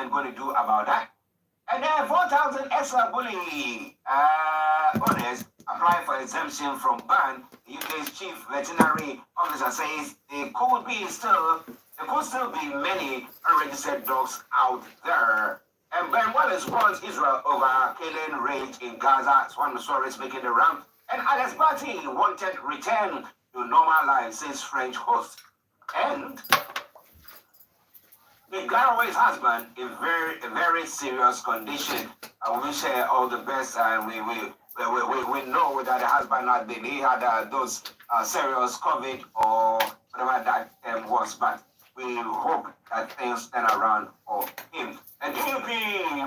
government going to do about that? And then 4,000 extra bully owners apply for exemption from ban. The UK's chief veterinary officer says there could still be many unregistered dogs out there. And Ben Wallace warns Israel over killing rage in Gaza. It's one of the stories making the round. And Alex Barty wanted return to normal life since French host. And the Garaway's husband in very serious condition. I wish her all the best, and we know that the husband he had those serious COVID or whatever that was, but we hope that things turn around for him. And DUP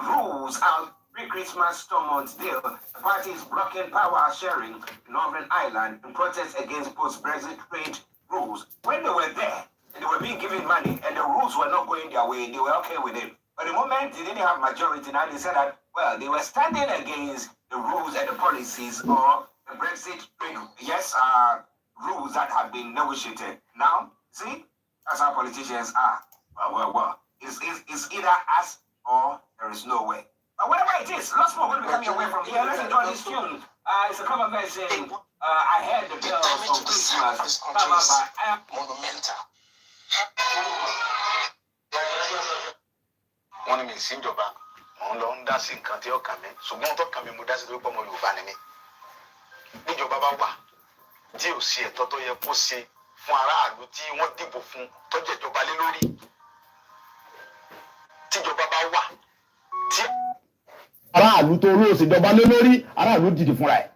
rules out pre-Christmas storm deal. The party is blocking power sharing in Northern Ireland in protest against post-Brexit trade rules. When they were there, they were being given money, and the rules were not going their way. They were okay with it. But the moment they didn't have majority, now they said that, well, they were standing against the rules and the policies or the Brexit rules that have been negotiated. Now, see, that's how politicians are. Well. It's either us or there is no way. But whatever it is, lots more going to be coming away from here. Let's enjoy this tune. It's a cover version. I heard the bells of Christmas. Monumental. One of me seemed to back on long dancing country or coming. So one to come in with us to come on your vanity. Need your baba. Deal see a toto ye pussy. Fara, Luti, what people from Tojet to Balilori. Tijo Baba wa. Aráàlú tó rú òṣèjọba lé lórí, aráàlú dìde fúnra ẹ̀.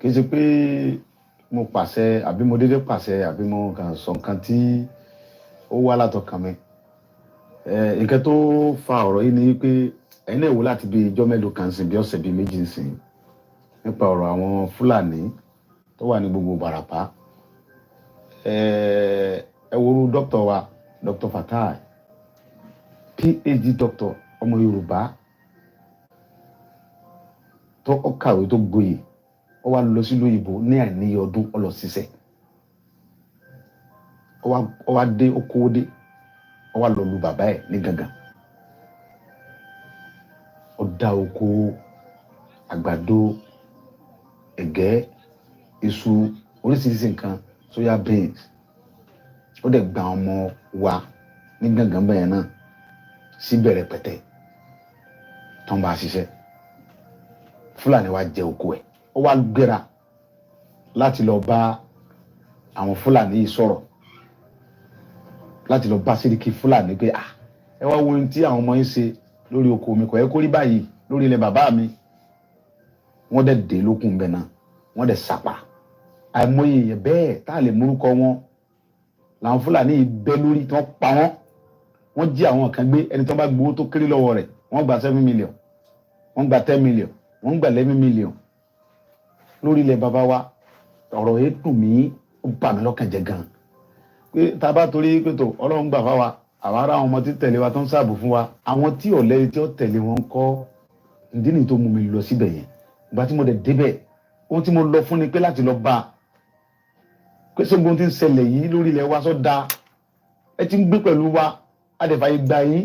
Kì í ṣe pé mo pàṣẹ àbí mo dédé pàṣẹ àbí mo kàn sọ nǹkan tí ó wá látọkàn mi. Nǹkan tó fa ọ̀rọ̀ yìí ni pé ẹ̀yin náà wò láti bí ijọ́ mélòó kan sìn bí ọ̀sẹ̀ bíi méjì sìn nípa ọ̀rọ̀ àwọn Fúlàní tó wà ní gbogbo Ìbàràpá. Ẹ wo dókítà wa Dr. Fatai PhD doctor ọmọ Yorùbá tó kàwé tó gboyè ó wá lọ sí lóyìnbó ní àìníye ọdún ó lọ ṣiṣẹ́ ó wá dé okòó dé ó wá lọ lu bàbá ẹ̀ ní gangan ó dá oko àgbàdo ẹ̀gẹ́ iṣu oríṣiríṣi nǹkan soya beans ó dẹ̀ gba ọmọ wa ní gangan bẹ́ẹ̀ náà sí bẹ̀rẹ̀ pẹ̀tẹ́ tó ń bá ṣiṣẹ́ Fúlàní wa jẹ oko ẹ̀ ó wá gbéra láti lọ bá àwọn Fúlàní yìí sọ̀rọ̀ láti lọ bá Sẹ́ríkì Fúlàní pé ẹ wá wo ohun tí àwọn ọmọ yín ṣe lórí oko mi kò yẹ kó rí báyìí lórí ilẹ̀ bàbá mi. Wọ́n dẹ̀ dé lókun bẹ̀ náà wọ́n dẹ̀ sàpà àìmọye èèyàn bẹ́ẹ̀ tá a lè múrúkọ wọn làwọn Fúlàní yìí bẹ́ lórí tí wọ́n pa wọ́n jí àwọn kan gbé ẹni tó bá gbowó tó kéré lọ́wọ́ rẹ̀ wọ́n gba 7 million wọ́n gba 10 million wọ́n gba 11 million lórí ilẹ̀ bàbá wa. Ọ̀rọ̀ yẹn dùn mí ó bà mí lọ́kàn jẹ́ gan pé tá a bá torí pé tó Ọlọ́run gbà fáwa àwa ará àwọn ọmọ tí tẹ̀lé wa tó ń ṣààbò fún wa àwọn tí ọ̀lẹ́ni tí ó tẹ̀lé wọn kọ́ ìdí nìyí tó mú mi lọ síbẹ̀ yẹn. Ìgbà tí mo dẹ̀ débẹ̀ ohun tí mo lọ fún ni pé láti lọ bá pé ṣé gbogbo tí ń ṣẹlẹ̀ yìí lórí ilẹ̀ wa sọ da ẹ ti ń gbé pẹ̀lú wa adẹ̀fàyè gbà yín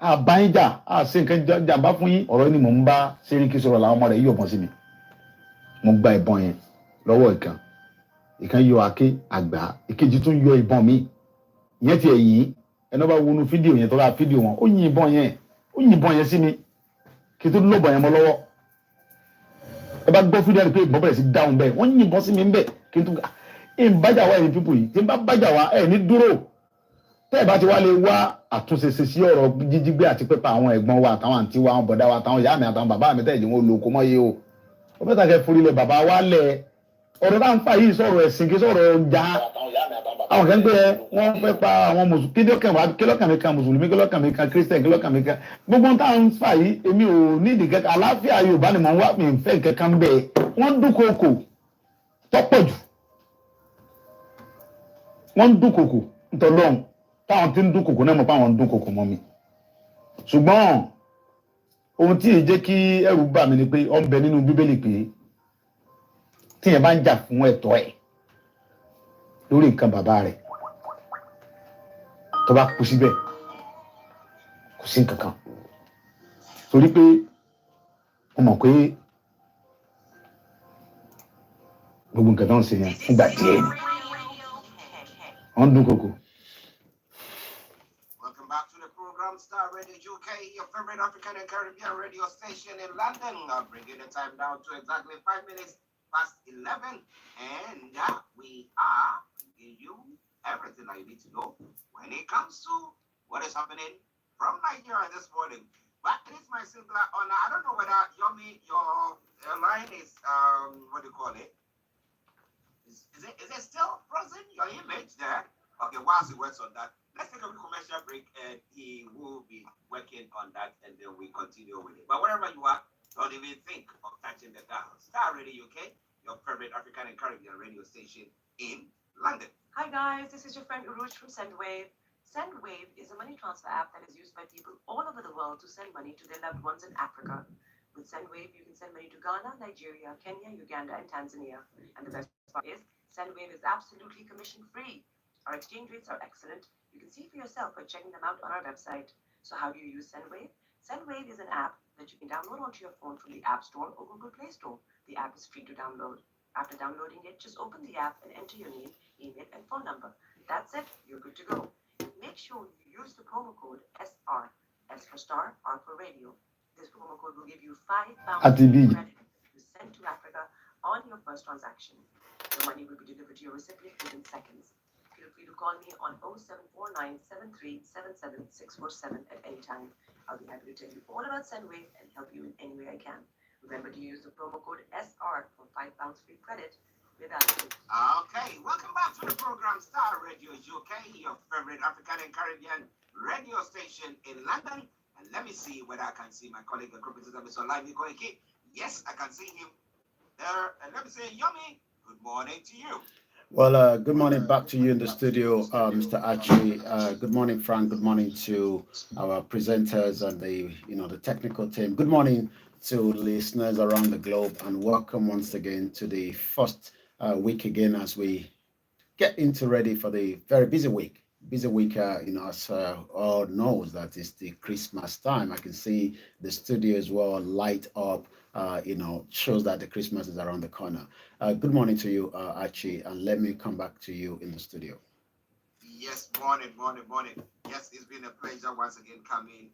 àbáyín jà àṣẹ nǹkan jàmbá fún yín. Ọ̀rọ̀ ni mò ń bá Sẹ́ríkì sọ̀rọ̀ làwọn ọmọ rẹ̀ yí ọ̀bọ̀n sí mi. Mo gba ìbọn yẹn lọ́wọ́ ìkan yọ àké àgbà ìkejì tún yọ ìbọn mi ìyẹn ti ẹ̀yìn ẹni bá wọnú fídíò yẹn tó bá fídíò wọn ó yin ìbọn yẹn sí mi kí n tó lọ́bọ̀ yẹn mọ́ lọ́wọ́. Ẹ bá gbọ́ fídíò pé ìbọn bẹ̀rẹ̀ sí dáhùn bẹ́ẹ̀ wọ́n yin ìbọn sí mi ń bẹ̀ kí n tó bájà wá ẹ̀yìn pípò yìí tí n bá bájà wá ẹ̀ ní dúró tẹ́ ẹ̀ bá ti wá lè wá àtúnṣe sí ọ̀rọ̀ jíjígbé àti pípa àwọn ẹ̀gbọ́n wa àtàwọn àǹtí wa àwọn bọ̀dá wa àtàwọn ìyá mi àtàwọn bàbá mi tẹ́ ìdí wọn lo oko mọ́ yé o. Ó fẹ́ tàkẹ́ forílẹ̀ bàbá wa lẹ̀ ọ̀rọ̀ tá ń fà yìí sọ̀rọ̀ ẹ̀sìn kí sọ̀rọ̀ ọjà àwọn kan gbé wọ́n fẹ́ pa àwọn mùsùlùmí kílọ̀kàn mi kan mùsùlùmí kílọ̀kàn mi kan kírísítẹ̀ kílọ̀kàn mi kan gbogbo tá ń fà yìí èmi ò nídìí kẹ́kẹ́ àlàáfíà Yorùbá ni mò ń wá mi ń fẹ́ kẹ́kẹ́ bẹ́ẹ̀ wọ́n dúnkòkò tọ́pọ̀ jù wọ́n dúnkòkò ntọ́lọ́hún táwọn tí ń dúnkòkò náà mọ̀ pé àwọn ń dúnkòkò mọ́ mi ṣùgbọ́n ohun tí èyí jẹ́ kí ẹ̀rù bà mí ni pé ó ń bẹ nínú bíbélì pé tíyẹn bá ń jà fún ẹ̀tọ́ ẹ̀ lórí nǹkan bàbá rẹ̀ tó bá kú síbẹ̀ kò sí nǹkan kan torí pé mo mọ̀ pé gbogbo nǹkan tó ń ṣe yẹn fúngbà díẹ̀ ni wọ́n ń dúnkòkò. Welcome back to the program Star Radio UK, your favorite African and Caribbean radio station in London. Bringing the time down to exactly 5 minutes past 11. And we are giving you everything that you need to know when it comes to what is happening from Nigeria this morning. But it is my singular honor. I don't know whether Yomi, your line is, what do you call it? Is it still frozen? Your image there? Okay, whilst he works on that, let's take a commercial break and he will be working on that and then we continue with it. But wherever you are, don't even think of touching the dial. Star Radio UK, your favorite African and Caribbean radio station in London. Hi guys, this is your friend Uruj from SendWave. SendWave is a money transfer app that is used by people all over the world to send money to their loved ones in Africa. With SendWave, you can send money to Ghana, Nigeria, Kenya, Uganda, and Tanzania. And the best part is, SendWave is absolutely commission-free. Our exchange rates are excellent. You can see for yourself by checking them out on our website. So how do you use SendWave? SendWave is an app that you can download onto your phone from the App Store or Google Play Store. The app is free to download. After downloading it, just open the app and enter your name, email, and phone number. That's it. You're good to go. Make sure you use the promo code SR, S for Star, R for Radio. This promo code will give you £5 credit to send to Africa on your first transaction. The money will be delivered to your recipient within seconds. Feel free to call me on 0749 7377647 at any time. I'll be happy to tell you all about SendWave and help you in any way I can. Remember to use the promo code SR for £5 free credit without it. Okay, welcome back to the program Star Radio UK, your favorite African and Caribbean radio station in London. And let me see whether I can see my colleague, Mr. Live Koiki. Yes, I can see him there. And let me say, Yomi, good morning to you. Well, good morning back to you in the studio, Mr. Archie. Good morning, Frank. Good morning to our presenters and the technical team. Good morning to listeners around the globe, and welcome once again to the first week again as we get into ready for the very busy week. Busy week, as all knows that it's the Christmas time. I can see the studio as well light up. Shows that the Christmas is around the corner. Good morning to you, Archie, and let me come back to you in the studio. Yes, morning. Yes, it's been a pleasure once again coming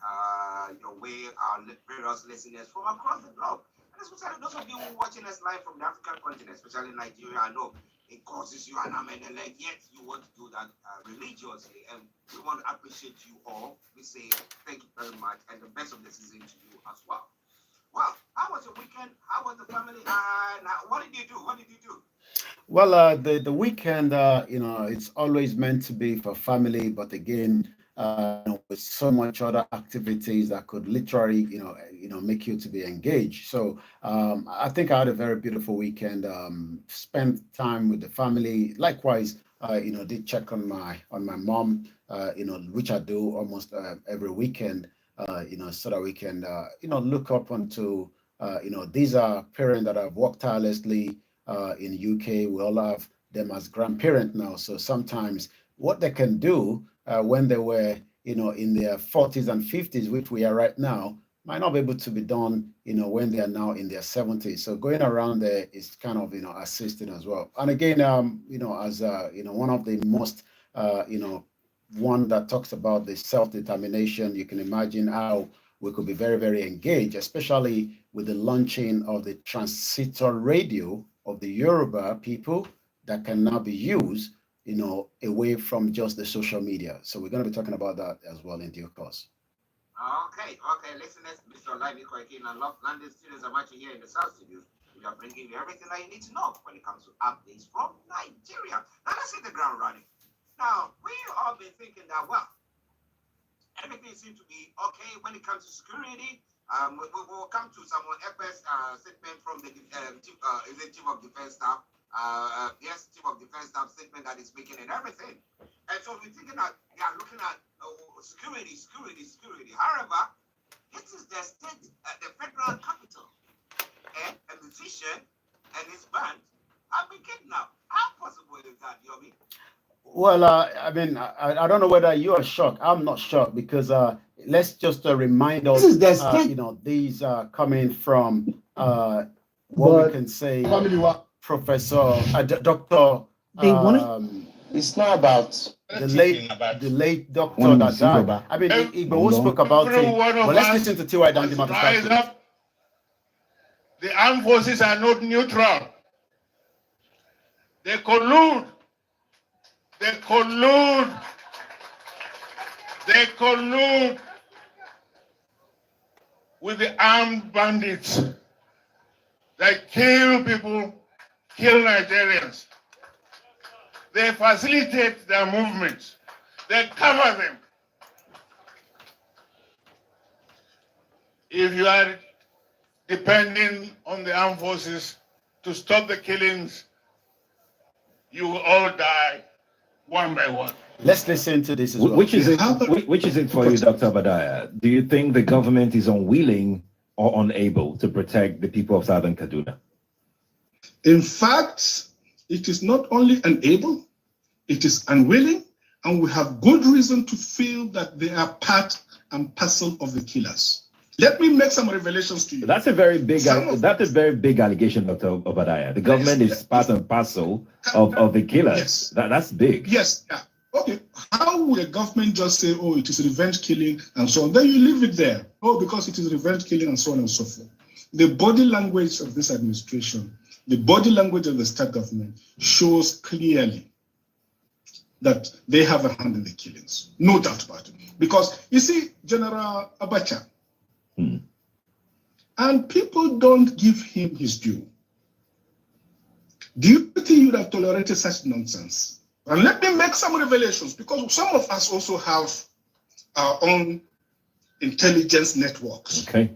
your way, our various listeners from across the globe. And especially those of you who are watching us live from the African continent, especially Nigeria. I know it causes you an arm and a leg, yet you want to do that religiously. And we want to appreciate you all. We say thank you very much and the best of the season to you as well. Well, how was your weekend? How was the family? What did you do? Well, the weekend, it's always meant to be for family, but again, with so much other activities that could literally, make you to be engaged. So I think I had a very beautiful weekend. Spent time with the family. Likewise, did check on my mom, which I do almost every weekend. So that we can, look up onto, these are parents that have worked tirelessly in UK. We all have them as grandparents now. So sometimes what they can do when they were, in their 40s and 50s, which we are right now, might not be able to be done, when they are now in their 70s. So going around there is kind of, assisting as well. And again, as, one of the most, one that talks about the self-determination, you can imagine how we could be very, very engaged, especially with the launching of the transistor radio of the Yoruba people that can now be used, away from just the social media. So we're going to be talking about that as well in due course. Okay, listeners, Mr. Live Koiki and London students are watching here in the South Studios. We are bringing you everything that you need to know when it comes to updates from Nigeria. Now let's hit the ground running. Now, we all been thinking that, well, everything seems to be okay when it comes to security. We will come to someone FS statement from the Chief of Defense Staff. Yes, Chief of Defense Staff statement that is making and everything. And so we're thinking that they are looking at security. However, this is the state, the federal capital, and a musician and his band have been kidnapped. How possible is that, Yomi? Well, I mean, I don't know whether you are shocked. I'm not shocked because let's just remind us, you know, these are coming from what we can say, Professor, Doctor. It's not about the late doctor that died. I mean, Igbo spoke about it, but let's listen to T.Y. Danjuma to start with. The armed forces are not neutral. They collude. They collude. They collude with the armed bandits. They kill people, kill Nigerians. They facilitate their movements. They cover them. If you are depending on the armed forces to stop the killings, you will all die one by one. Let's listen to this as well. Which is it for you, Dr. Badaya? Do you think the government is unwilling or unable to protect the people of Southern Kaduna? In fact, it is not only unable, it is unwilling, and we have good reason to feel that they are part and parcel of the killers. Let me make some revelations to you. That's a very big allegation, Dr. Obadiah. The government is part and parcel of the killers. Yes. That's big. Yes. Okay. How would a government just say, oh, it is revenge killing and so on? Then you leave it there. Oh, because it is revenge killing and so on and so forth. The body language of this administration, the body language of the state government shows clearly that they have a hand in the killings. No doubt about it. Because you see, General Abacha, and people don't give him his due. Do you think you would have tolerated such nonsense? And let me make some revelations, because some of us also have our own intelligence networks. Okay.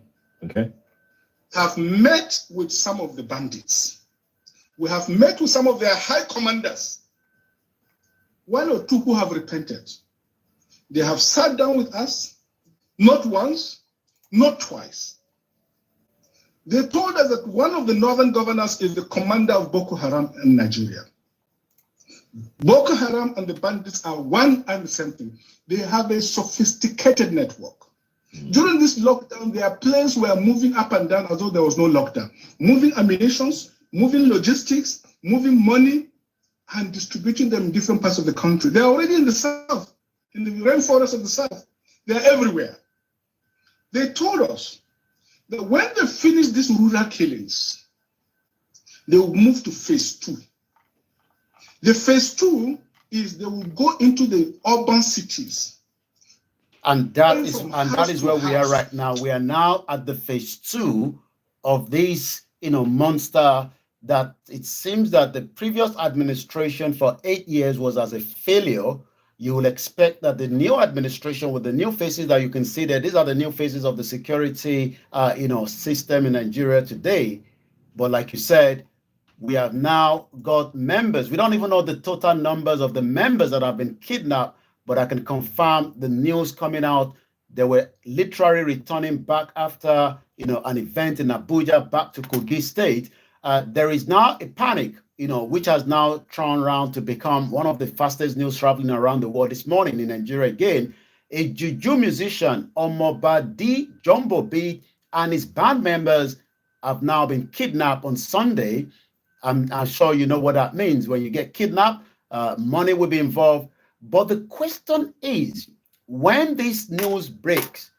Have met with some of the bandits. We have met with some of their high commanders. One or two who have repented. They have sat down with us, not once, not twice. They told us that one of the northern governors is the commander of Boko Haram in Nigeria. Boko Haram and the bandits are one and the same thing. They have a sophisticated network. During this lockdown, their planes were moving up and down as though there was no lockdown. Moving ammunitions, moving logistics, moving money, and distributing them in different parts of the country. They're already in the south, in the rainforest of the south. They're everywhere. They told us that when they finish these rural killings, they will move to phase 2. The phase 2 is they will go into the urban cities. And that is where we are right now. We are now at the phase 2 of this, monster that it seems that the previous administration for 8 years was as a failure. You will expect that the new administration with the new faces that you can see there, these are the new faces of the security, system in Nigeria today. But like you said, we have now got members. We don't even know the total numbers of the members that have been kidnapped, but I can confirm the news coming out. They were literally returning back after, an event in Abuja back to Kogi State. There is now a panic, which has now turned around to become one of the fastest news traveling around the world this morning in Nigeria again. A juju musician, Omobadi Jumbo Beat, and his band members have now been kidnapped on Sunday. I'm sure you know what that means. When you get kidnapped, money will be involved. But the question is, when this news breaks,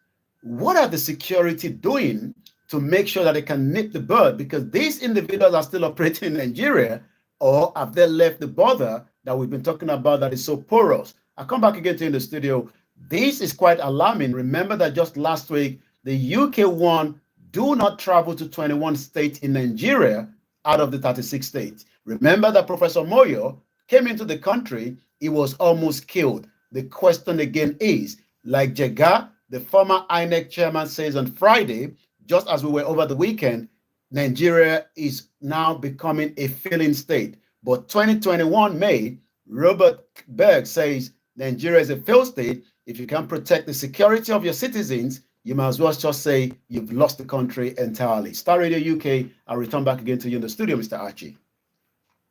what are the security doing to make sure that they can nip the bud? Because these individuals are still operating in Nigeria, or have they left the border that we've been talking about that is so porous? I'll come back again to you in the studio. This is quite alarming. Remember that just last week, the UK won do not travel to 21 states in Nigeria out of the 36 states. Remember that Professor Moyo came into the country, he was almost killed. The question again is, like Jega, the former INEC chairman, says on Friday, just as we were over the weekend, Nigeria is now becoming a failing state. But 2021 May, Robert Berg says Nigeria is a failed state. If you can't protect the security of your citizens, you might as well just say you've lost the country entirely. Star Radio UK, I'll return back again to you in the studio, Mr. Archie.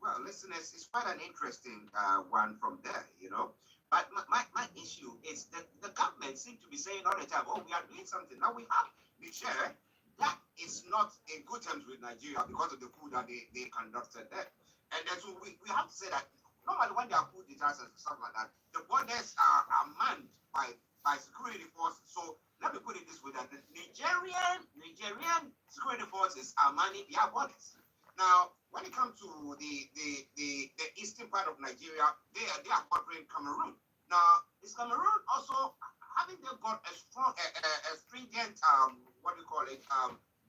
Well, listeners, it's quite an interesting one from there, you know. But my issue is that the government seems to be saying all the time, oh, we are doing something. Now we have the share that is not in good terms with Nigeria because of the coup that they conducted there. And then so we have to say that normally when there are coup d'etats and stuff like that, the borders are manned by security forces. So let me put it this way, that the Nigerian security forces are manning their borders. Now, when it comes to the eastern part of Nigeria, they are bordering Cameroon. Now, is Cameroon also having they got a strong, a stringent, what do you call it,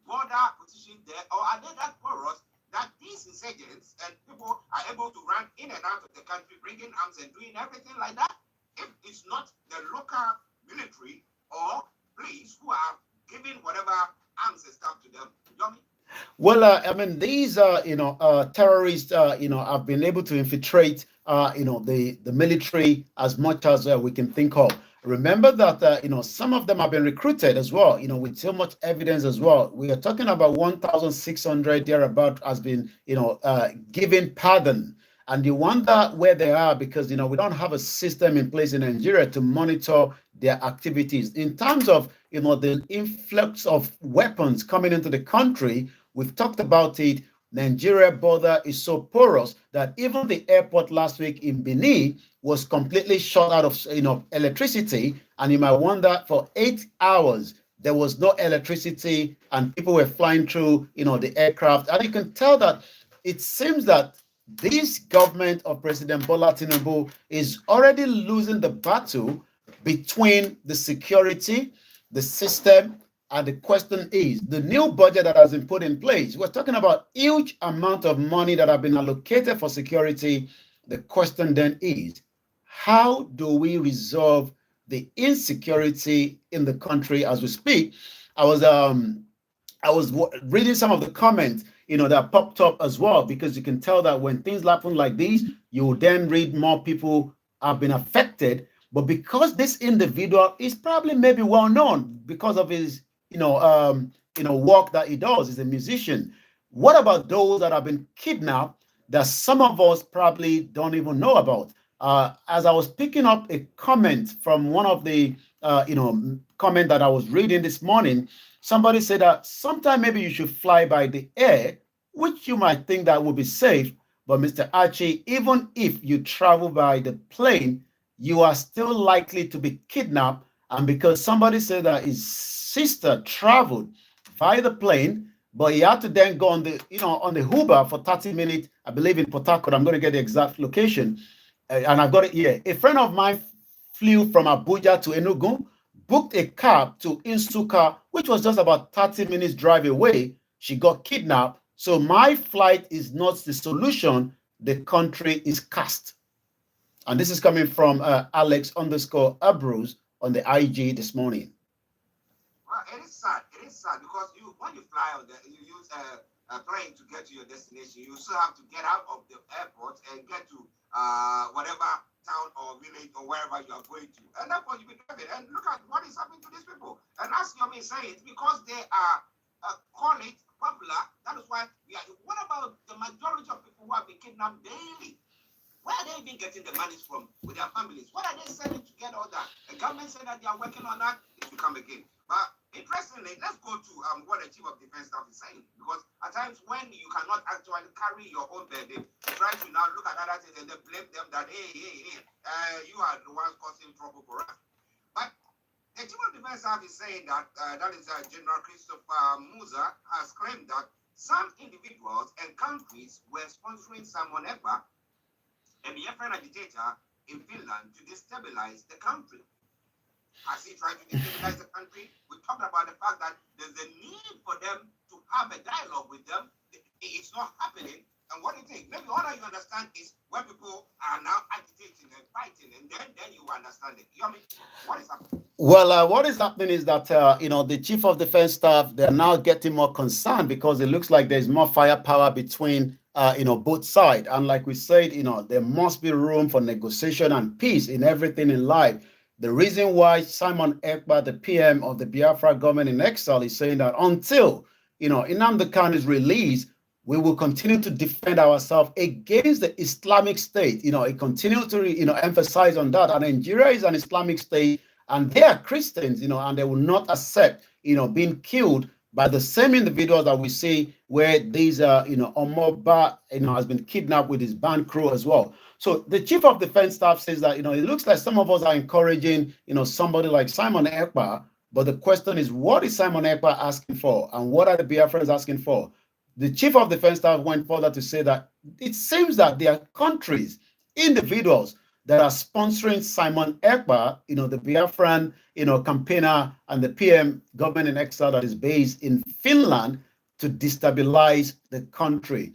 border position there, or are they that porous that these insurgents and people are able to run in and out of the country, bringing arms and doing everything like that? If it's not the local military or police who are giving whatever arms and stuff to them, you know what I mean? Well, I mean, these, terrorists, have been able to infiltrate, the military as much as we can think of. Remember that, some of them have been recruited as well, with so much evidence as well. We are talking about 1,600 thereabout has been, given pardon. And you wonder where they are because, we don't have a system in place in Nigeria to monitor their activities. In terms of, the influx of weapons coming into the country, we've talked about it. Nigeria border is so porous that even the airport last week in Benin was completely shut out of, electricity. And you might wonder, for 8 hours, there was no electricity and people were flying through, the aircraft. And you can tell that it seems that this government of President Bola Tinubu is already losing the battle between the security, the system, and the question is the new budget that has been put in place. We're talking about huge amount of money that have been allocated for security. The question then is, how do we resolve the insecurity in the country as we speak? I was reading some of the comments, that popped up as well, because you can tell that when things happen like these, you will then read more people have been affected. But because this individual is probably maybe well known because of his, work that he does, he's a musician. What about those that have been kidnapped that some of us probably don't even know about? As I was picking up a comment from one of the, comment that I was reading this morning, somebody said that sometime maybe you should fly by the air, which you might think that would be safe. But Mr. Archie, even if you travel by the plane, you are still likely to be kidnapped. And because somebody said that his sister traveled via the plane, but he had to then go on the, on the Uber for 30 minutes, I believe in Port Harcourt. I'm going to get the exact location. And I've got it here. A friend of mine flew from Abuja to Enugu, booked a cab to Nsukka, which was just about 30 minutes drive away. She got kidnapped. So my flight is not the solution. The country is cast. And this is coming from Alex_Abruz on the IG this morning. Well, it is sad. It is sad because when you fly out there, you use a plane to get to your destination. You still have to get out of the airport and get to whatever town or village or wherever you are going to. And that's what you've been driving. And look at what is happening to these people. And as Yomi is saying, it's because they are call it popular. That is why we are. What about the majority of people who have been kidnapped daily? Where are they even getting the money from with their families? What are they selling to get all that? The government said that they are working on that. It will come again. But interestingly, let's go to what the Chief of Defense Staff is saying. Because at times when you cannot actually carry your own burden, you try to now look at other things and then blame them that, hey, you are the ones causing trouble for us. But the Chief of Defense Staff is saying that, that is General Christopher Musa has claimed that some individuals and countries were sponsoring Simon Ekpa, a Biafran agitator in Finland, to destabilize the country. As he tried to destabilize the country, we talked about the fact that there's a need for them to have a dialogue with them. It's not happening. And what do you think? Maybe all that you understand is when people are now agitating and fighting, and then you understand it. You know what I mean? What is happening? Well, what is happening is that, the Chief of Defense Staff, they're now getting more concerned because it looks like there's more firepower between both sides. And like we said, there must be room for negotiation and peace in everything in life. The reason why Simon Ekpa, the PM of the Biafra government in exile, is saying that until, Nnamdi Kanu is released, we will continue to defend ourselves against the Islamic State. It continues to, emphasize on that. And Nigeria is an Islamic state, and they are Christians, and they will not accept, being killed by the same individuals that we see where these, Omoba, has been kidnapped with his band crew as well. So the chief of defense staff says that, it looks like some of us are encouraging, somebody like Simon Ekpa, but the question is, what is Simon Ekpa asking for? And what are the Biafrans asking for? The chief of defense staff went further to say that it seems that there are countries, individuals that are sponsoring Simon Ekpa, the Biafran, campaigner and the PM government in exile that is based in Finland to destabilize the country.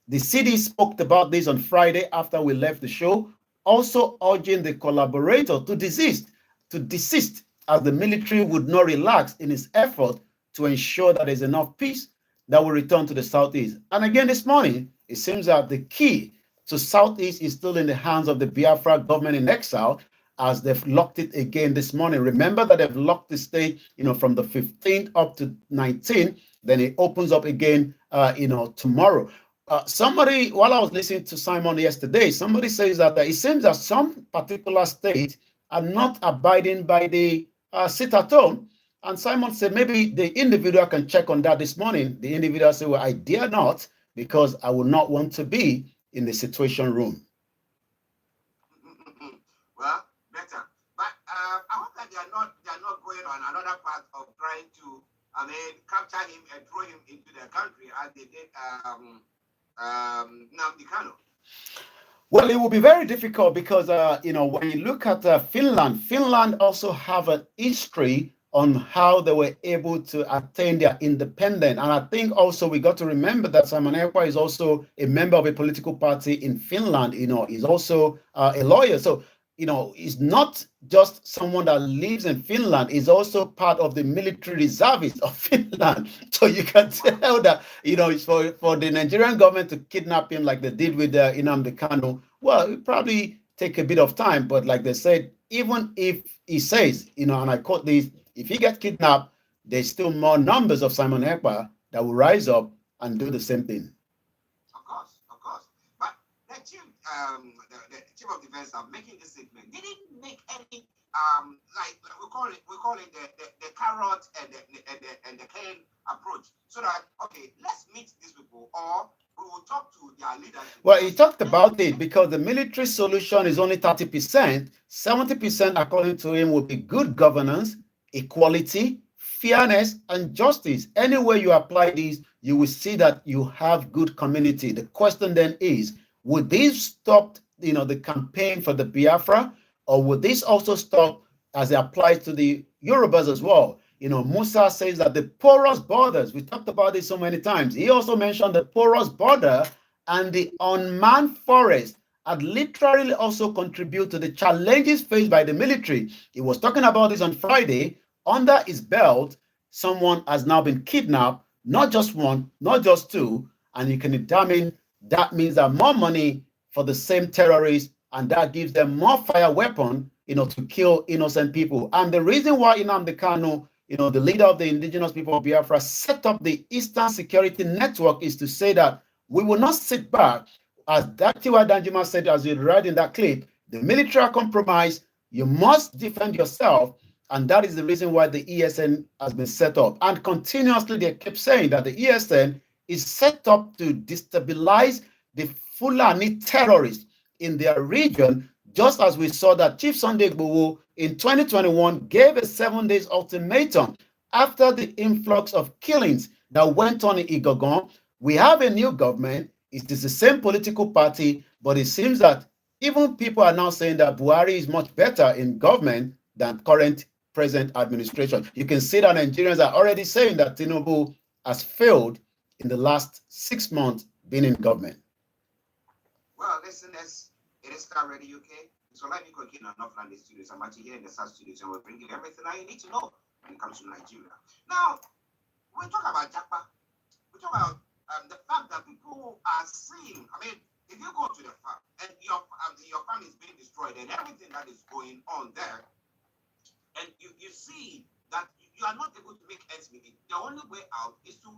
The CD spoke about this on Friday after we left the show, also urging the collaborator to desist, as the military would not relax in its effort to ensure that there's enough peace that will return to the Southeast. And again this morning, it seems that the key to Southeast is still in the hands of the Biafra government in exile, as they've locked it again this morning. Remember that they've locked the state, from the 15th up to 19th. Then it opens up again, tomorrow. Somebody, while I was listening to Simon yesterday, somebody says that it seems that some particular states are not abiding by the sit at home. And Simon said maybe the individual can check on that this morning. The individual said, well, I dare not, because I would not want to be in the situation room. Well, better. But I hope that they are not going on another path of trying to, capture him and throw him into their country as they did Nnamdi Kanu. Well, it will be very difficult because, when you look at Finland also have an history on how they were able to attain their independence. And I think also we got to remember that Simon Ekpa is also a member of a political party in Finland. He's also a lawyer. So, he's not just someone that lives in Finland. He's also part of the military reservists of Finland. So you can tell that, it's for the Nigerian government to kidnap him like they did with Nnamdi Kanu. Well, it probably take a bit of time. But like they said, even if he says, and I quote this, if he gets kidnapped, there's still more numbers of Simon Ekpa that will rise up and do the same thing. Of course. But the chief of defense are making this statement. They didn't make any like we call it the carrot and the cane approach. So that let's meet these people, or we will talk to their leaders. Well, he talked about it because the military solution is only 30%. 70%, according to him, will be good governance, equality, fairness, and justice. Anywhere you apply these, you will see that you have good community. The question then is, would this stop, the campaign for the Biafra, or would this also stop as it applies to the Yorubas as well? Musa says that the porous borders, we talked about this so many times. He also mentioned the porous border and the unmanned forest had literally also contribute to the challenges faced by the military. He was talking about this on Friday. Under his belt, someone has now been kidnapped, not just one, not just two, and you can determine that means that more money for the same terrorists, and that gives them more fire weapon, to kill innocent people. And the reason why Nnamdi Kanu, the leader of the indigenous people of Biafra, set up the Eastern Security Network is to say that we will not sit back. As Dr. Danjuma said, as you read in that clip, the military are compromised. You must defend yourself. And that is the reason why the ESN has been set up. And continuously they kept saying that the ESN is set up to destabilize the Fulani terrorists in their region, just as we saw that Chief Sunday Igboho in 2021 gave a 7-day ultimatum after the influx of killings that went on in Igogon. We have a new government. It is the same political party, but it seems that even people are now saying that Buhari is much better in government than current present administration. You can see that Nigerians are already saying that Tinubu has failed in the last 6 months being in government. Well, listeners, it is Starr Radio UK. So let me continue on Northland Studios. I'm actually here in the South Studios, and we'll bring you everything that you need to know when it comes to Nigeria. Now, we talk about Japa. We talk about the fact that people are seeing, I mean, if you go to the farm and your farm is being destroyed and everything that is going on there, and you see that you are not able to make ends meet, the only way out is to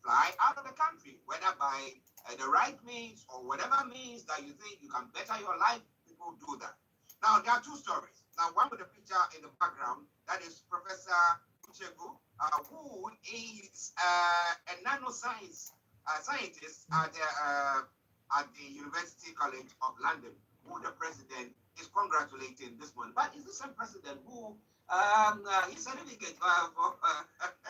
fly out of the country, whether by the right means or whatever means that you think you can better your life, people do that. Now, there are two stories. Now, one with a picture in the background, that is Professor Uchegu, who is a nanoscience scientist at the University College of London, who the president is congratulating this month. But is the same president who his certificate for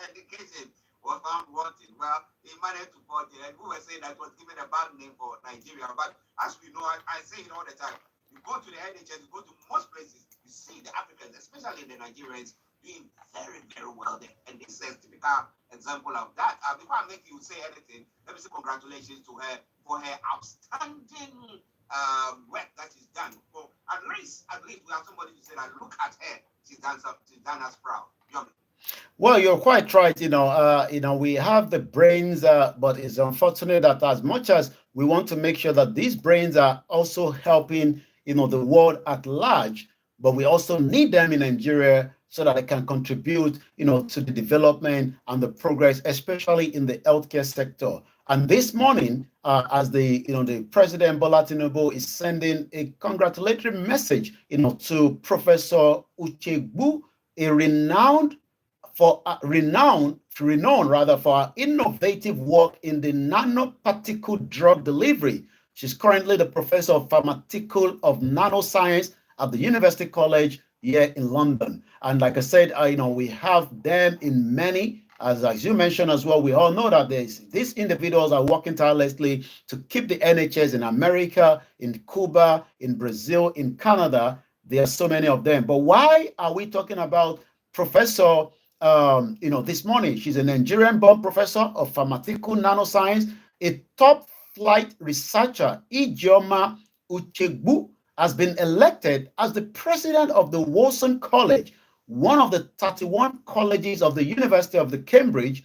education was found wanting? Well, he managed to put it, and we were saying that was given a bad name for Nigeria. But as we know, I say it all the time, you go to the NHS, you go to most places, you see the Africans, especially the Nigerians, doing very, very well there. And this is a typical example of that. Before I make you say anything, let me say congratulations to her for her outstanding work that she's done. For at least we have somebody to say that look at her, she's done us proud. Well, you're quite right. We have the brains, but it's unfortunate that as much as we want to make sure that these brains are also helping, the world at large, but we also need them in Nigeria so that they can contribute, to the development and the progress, especially in the healthcare sector. And this morning, as the President Bola Tinubu is sending a congratulatory message, to Professor Uchegbu, a renowned for our innovative work in the nanoparticle drug delivery. She's currently the professor of pharmaceutical of nanoscience at the University College here in London. And like I said, we have them in many, as you mentioned as well. We all know that these individuals are working tirelessly to keep the NHS in America, in Cuba, in Brazil, in Canada. There are so many of them. But why are we talking about Professor this morning? She's a Nigerian-born professor of pharmaceutical nanoscience, a top-flight researcher. Ijeoma Uchegbu has been elected as the president of the Wilson College, one of the 31 colleges of the University of the Cambridge.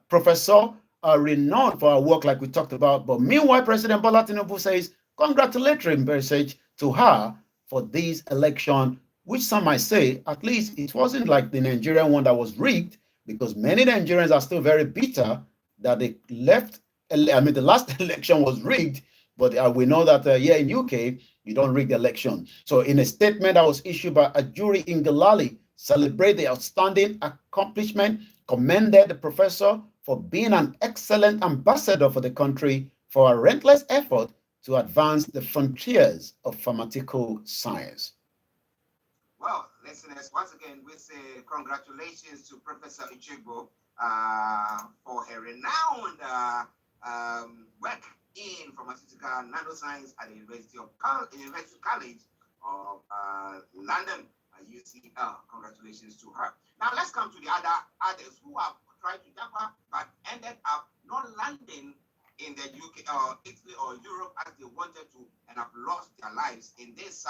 Professor renowned for her work, like we talked about. But meanwhile, President Bola Tinubu says congratulatory message to her for this election, which some might say, at least it wasn't like the Nigerian one that was rigged, because many Nigerians are still very bitter that they left. I mean, the last election was rigged, but we know that here in UK, you don't rig the election. So in a statement that was issued by Ajuri Ngelale, celebrate the outstanding accomplishment, commended the professor for being an excellent ambassador for the country for a relentless effort to advance the frontiers of pharmaceutical science. Well, listeners, once again, we say congratulations to Professor Uchegbu for her renowned work in pharmaceutical nanoscience at the University College of London, UCL. Congratulations to her. Now let's come to the others who have tried to jump up but ended up not landing in the UK or Italy or Europe as they wanted to, and have lost their lives in this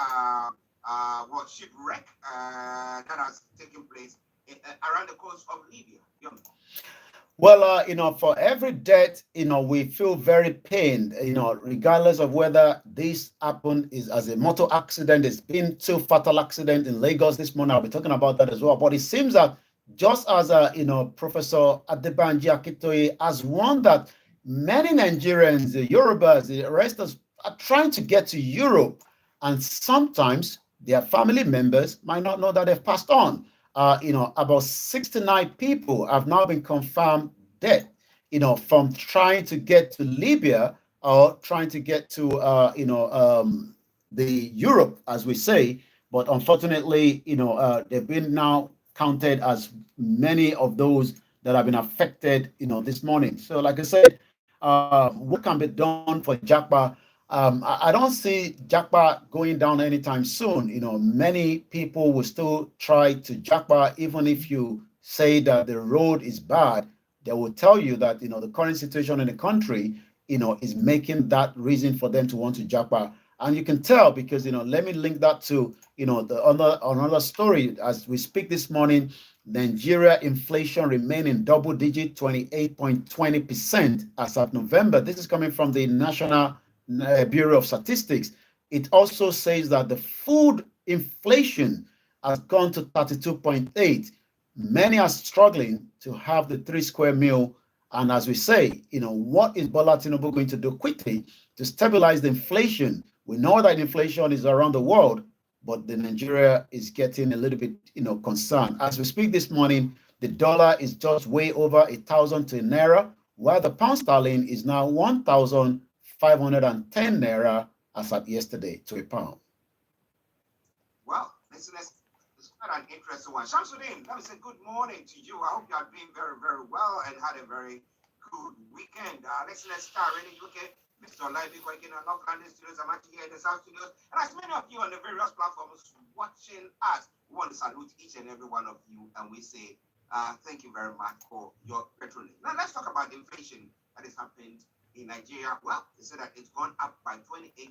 shipwreck that has taken place around the coast of Libya. Well, for every death, we feel very pained, regardless of whether this happened is as a motor accident. There's been 2 fatal accidents in Lagos this morning. I'll be talking about that as well. But it seems that just as, Professor Adebanji Akintoye has warned that many Nigerians, the Yorubas, the rest are trying to get to Europe, and sometimes their family members might not know that they've passed on. About 69 people have now been confirmed dead, from trying to get to Libya or trying to get to, the Europe, as we say. But unfortunately, they've been now counted as many of those that have been affected, this morning. So like I said, what can be done for Japa? I don't see Japa going down anytime soon. Many people will still try to Japa, even if you say that the road is bad. They will tell you that the current situation in the country is making that reason for them to want to Japa. And you can tell because let me link that to the another story. As we speak this morning, Nigeria inflation remained in double digit, 28.20% as of November. This is coming from the National Bureau of Statistics. It also says that the food inflation has gone to 32.8. Many are struggling to have the 3 square meal. And as we say, what is Bola Tinubu going to do quickly to stabilize the inflation? We know that inflation is around the world, but the Nigeria is getting a little bit, concerned. As we speak this morning, the dollar is just way over 1,000 to naira, while the pound sterling is now 1,510 naira as at yesterday to a pound. Well, it's quite an interesting one. Shamsuddin, let me say good morning to you. I hope you are doing very, very well and had a very good weekend. Let's start really looking. Mr. Live in North London studios, I'm actually here in the South studios. And as many of you on the various platforms watching us, we want to salute each and every one of you. And we say, thank you very much for your patronage. Now, let's talk about the inflation that has happened in Nigeria. Well, they said that it's gone up by 28.20%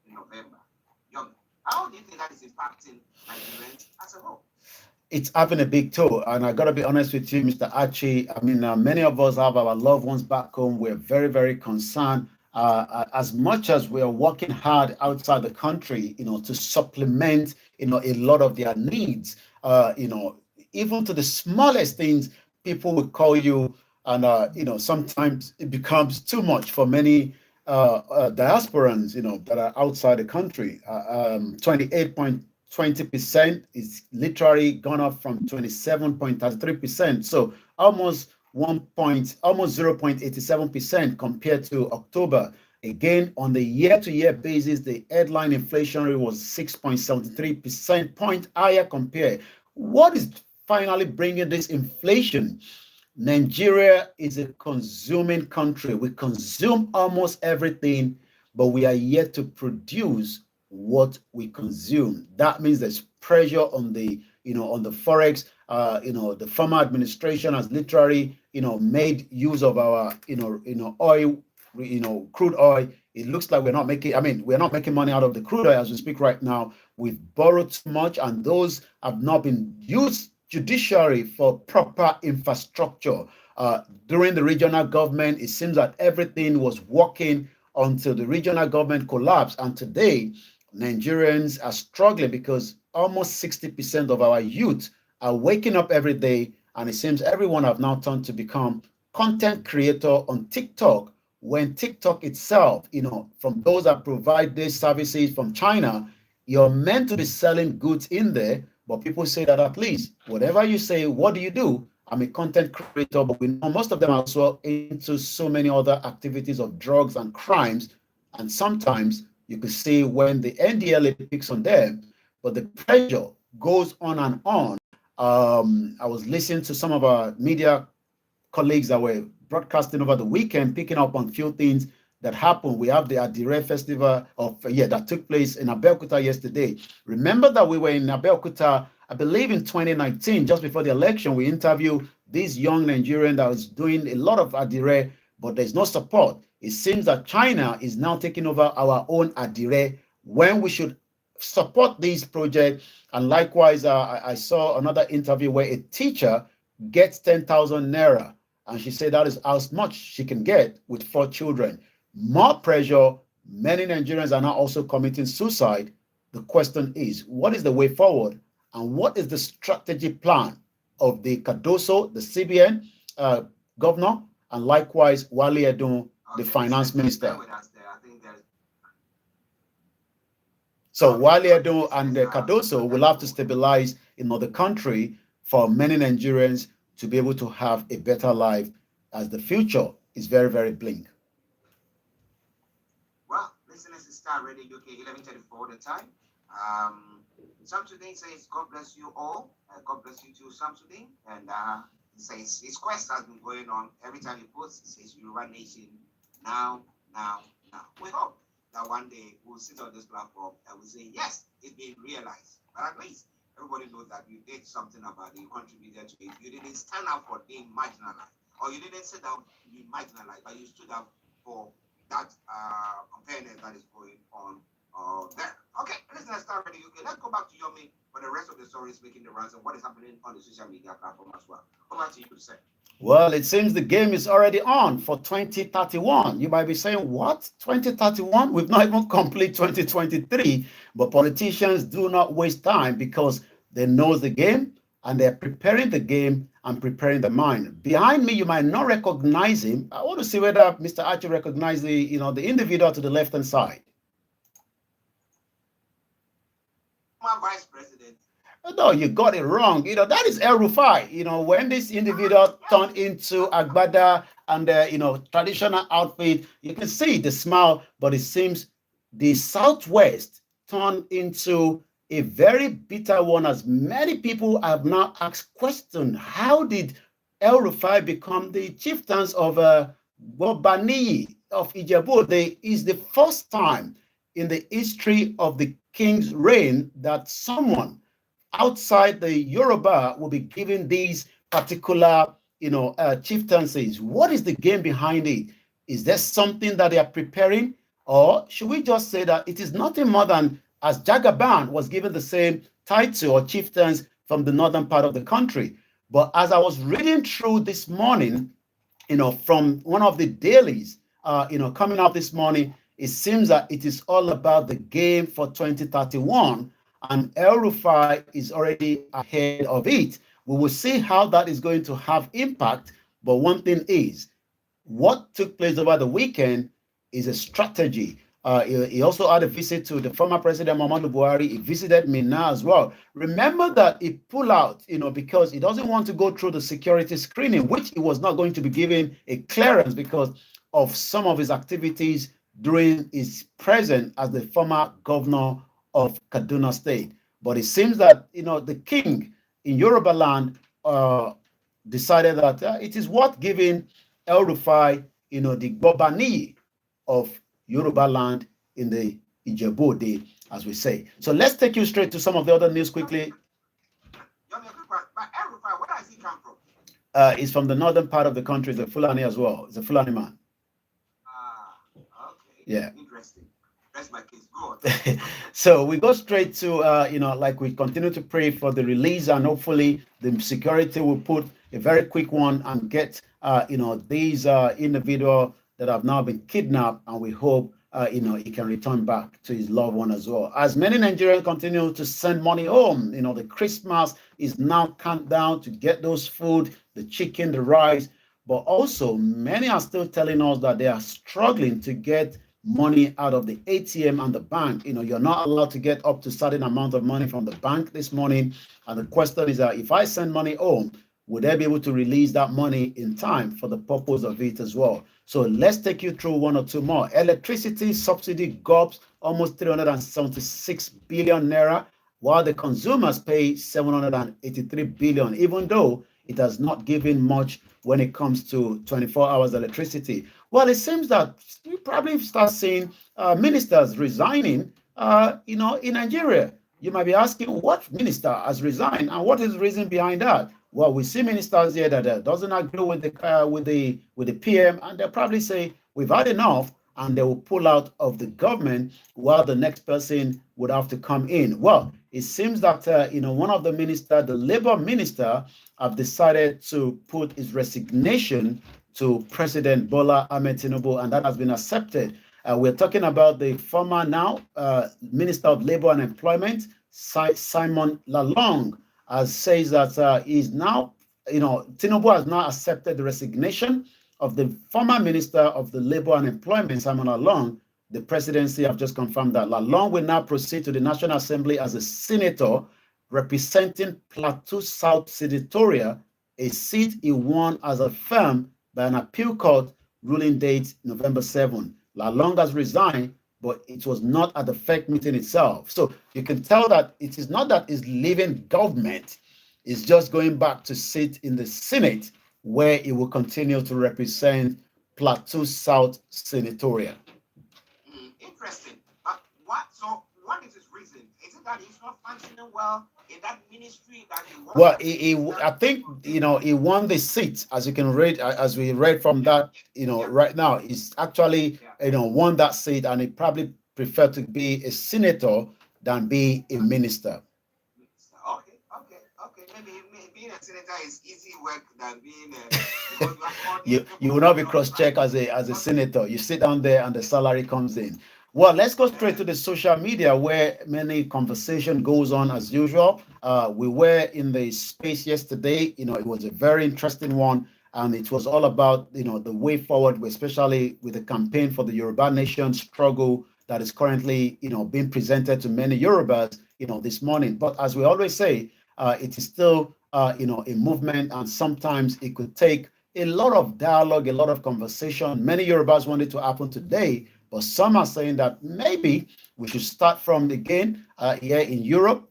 in November. How do you think that is impacting Nigerians as a whole? It's having a big toll. And I got to be honest with you, Mr. Archie. I mean, many of us have our loved ones back home. We're very, very concerned. As much as we are working hard outside the country, to supplement, a lot of their needs, even to the smallest things, people will call you. And, sometimes it becomes too much for many diasporans, that are outside the country. 28.20% is literally gone up from 27.33%. So almost 0.87% compared to October. Again, on the year-to-year basis, the headline inflation rate was 6.73% point higher compared. What is finally bringing this inflation? Nigeria is a consuming country. We consume almost everything, but we are yet to produce what we consume. That means there's pressure on the, on the forex. The former administration has literally, made use of our, oil, crude oil. It looks like we're not making money out of the crude oil as we speak right now. We've borrowed too much, and those have not been used judiciary for proper infrastructure. During the regional government, it seems that everything was working until the regional government collapsed. And today, Nigerians are struggling because almost 60% of our youth are waking up every day, and it seems everyone have now turned to become content creator on TikTok, when TikTok itself, from those that provide these services from China, you're meant to be selling goods in there. But people say that, at least, whatever you say, what do you do? I'm a content creator, but we know most of them are also into so many other activities of drugs and crimes. And sometimes you could see when the NDLA picks on them, but the pressure goes on and on. I was listening to some of our media colleagues that were broadcasting over the weekend, picking up on a few things that happened. We have the Adire Festival that took place in Abeokuta yesterday. Remember that we were in Abeokuta, I believe in 2019, just before the election. We interviewed this young Nigerian that was doing a lot of Adire, but there's no support. It seems that China is now taking over our own Adire when we should support these projects. And likewise, I saw another interview where a teacher gets 10,000 naira, and she said that is how much she can get with 4 children. More pressure. Many Nigerians are now also committing suicide. The question is, what is the way forward, and what is the strategy plan of the Cardoso, the CBN governor, and likewise Wale Edun, the finance minister? So Wale Edun and Cardoso will have to stabilize the country for many Nigerians to be able to have a better life, as the future is very, very bleak. Well, listeners, it's Starr Radio UK 11:34 the time. Samsudin says, God bless you all. God bless you too, Samsudin. And he says his quest has been going on. Every time he posts, he says Yoruba Nation now. We hope that one day we'll sit on this platform and we'll say, yes, it's been realized. But at least everybody knows that you did something about it, you contributed to it. You didn't stand up for being marginalized, or you didn't sit down to be marginalized, but you stood up for that unfairness that is going on That. Okay, let's start with the UK. Let's go back to Yomi for the rest of the stories making the rounds and what is happening on the social media platform as well. Over to you, sir. Well, it seems the game is already on for 2031. You might be saying, what? 2031? We've not even complete 2023. But politicians do not waste time because they know the game and they're preparing the game and preparing the mind. Behind me, you might not recognize him. I want to see whether Mr. Archie recognizes the individual to the left-hand side. My vice president. No, you got it wrong. That is El Rufai. When this individual turned into Agbada and traditional outfit, you can see the smile, but it seems the Southwest turned into a very bitter one, as many people have now asked question: how did El Rufai become the chieftains of Bobani of Ijebu? Is the first time in the history of the king's reign that someone outside the Yoruba will be given these particular, chieftaincies. What is the game behind it? Is there something that they are preparing? Or should we just say that it is nothing more than, as Jagaban was given the same title or chieftains from the northern part of the country? But as I was reading through this morning, from one of the dailies, coming out this morning, it seems that it is all about the game for 2031. And El Rufai is already ahead of it. We will see how that is going to have impact. But one thing is, what took place over the weekend is a strategy. He also had a visit to the former president, Muhammadu Buhari. He visited Minna as well. Remember that he pulled out, because he doesn't want to go through the security screening, which he was not going to be given a clearance because of some of his activities during his presence as the former governor of Kaduna State. But it seems that the king in Yoruba land decided that it is worth giving El Rufai the Gobani of Yoruba land in the Ijebu Ode, as we say. So let's take you straight to some of the other news quickly. But El Rufai, where does he come from? He's from the northern part of the country. He's a Fulani as well. He's a Fulani man. Okay. Yeah. Interesting. That's my case. Go on. So we go straight to, like we continue to pray for the release, and hopefully the security will put a very quick one and get, these individuals that have now been kidnapped, and we hope, he can return back to his loved one as well. As many Nigerians continue to send money home, the Christmas is now countdown to get those food, the chicken, the rice, but also many are still telling us that they are struggling to get money out of the ATM and the bank. You're not allowed to get up to a certain amount of money from the bank this morning. And the question is that if I send money home, would I be able to release that money in time for the purpose of it as well? So let's take you through one or two more. Electricity subsidy gobs almost 376 billion naira, while the consumers pay 783 billion, even though it has not given much when it comes to 24 hours electricity. Well, it seems that you probably start seeing ministers resigning, in Nigeria. You might be asking, what minister has resigned and what is the reason behind that? Well, we see ministers here that doesn't agree with the PM, and they'll probably say, we've had enough, and they will pull out of the government while the next person would have to come in. Well, it seems that, one of the ministers, the labor minister, have decided to put his resignation to President Bola Tinubu, and that has been accepted. We're talking about the former now Minister of Labor and Employment, Simon Lalong, as says that he's now, Tinubu has now accepted the resignation of the former Minister of the Labor and Employment, Simon Lalong. The presidency have just confirmed that Lalong will now proceed to the National Assembly as a senator representing Plateau South Senatorial, a seat he won as a firm by an appeal court ruling date November 7. Lalong has resigned, but it was not at the FEC meeting itself. So you can tell that it is not that he's leaving government, he's just going back to sit in the Senate, where he will continue to represent Plateau South Senatorial. Interesting. So what is his reason? Is it that he's not functioning well in that ministry that he wants? Well, I think, he won the seat, as you can read, as we read from that, right now, he's actually, won that seat, and he probably prefer to be a senator than be a minister. Okay. Maybe being a senator is easy work than being a. You will not be cross-checked as a senator. You sit down there and the salary comes in. Well, let's go straight to the social media where many conversation goes on as usual. We were in the space yesterday. It was a very interesting one, and it was all about the way forward, especially with the campaign for the Yoruba Nation struggle that is currently being presented to many Yorubas this morning. But as we always say, it is still a movement, and sometimes it could take a lot of dialogue, a lot of conversation. Many Yorubas want it to happen today, but some are saying that maybe we should start from again here in Europe,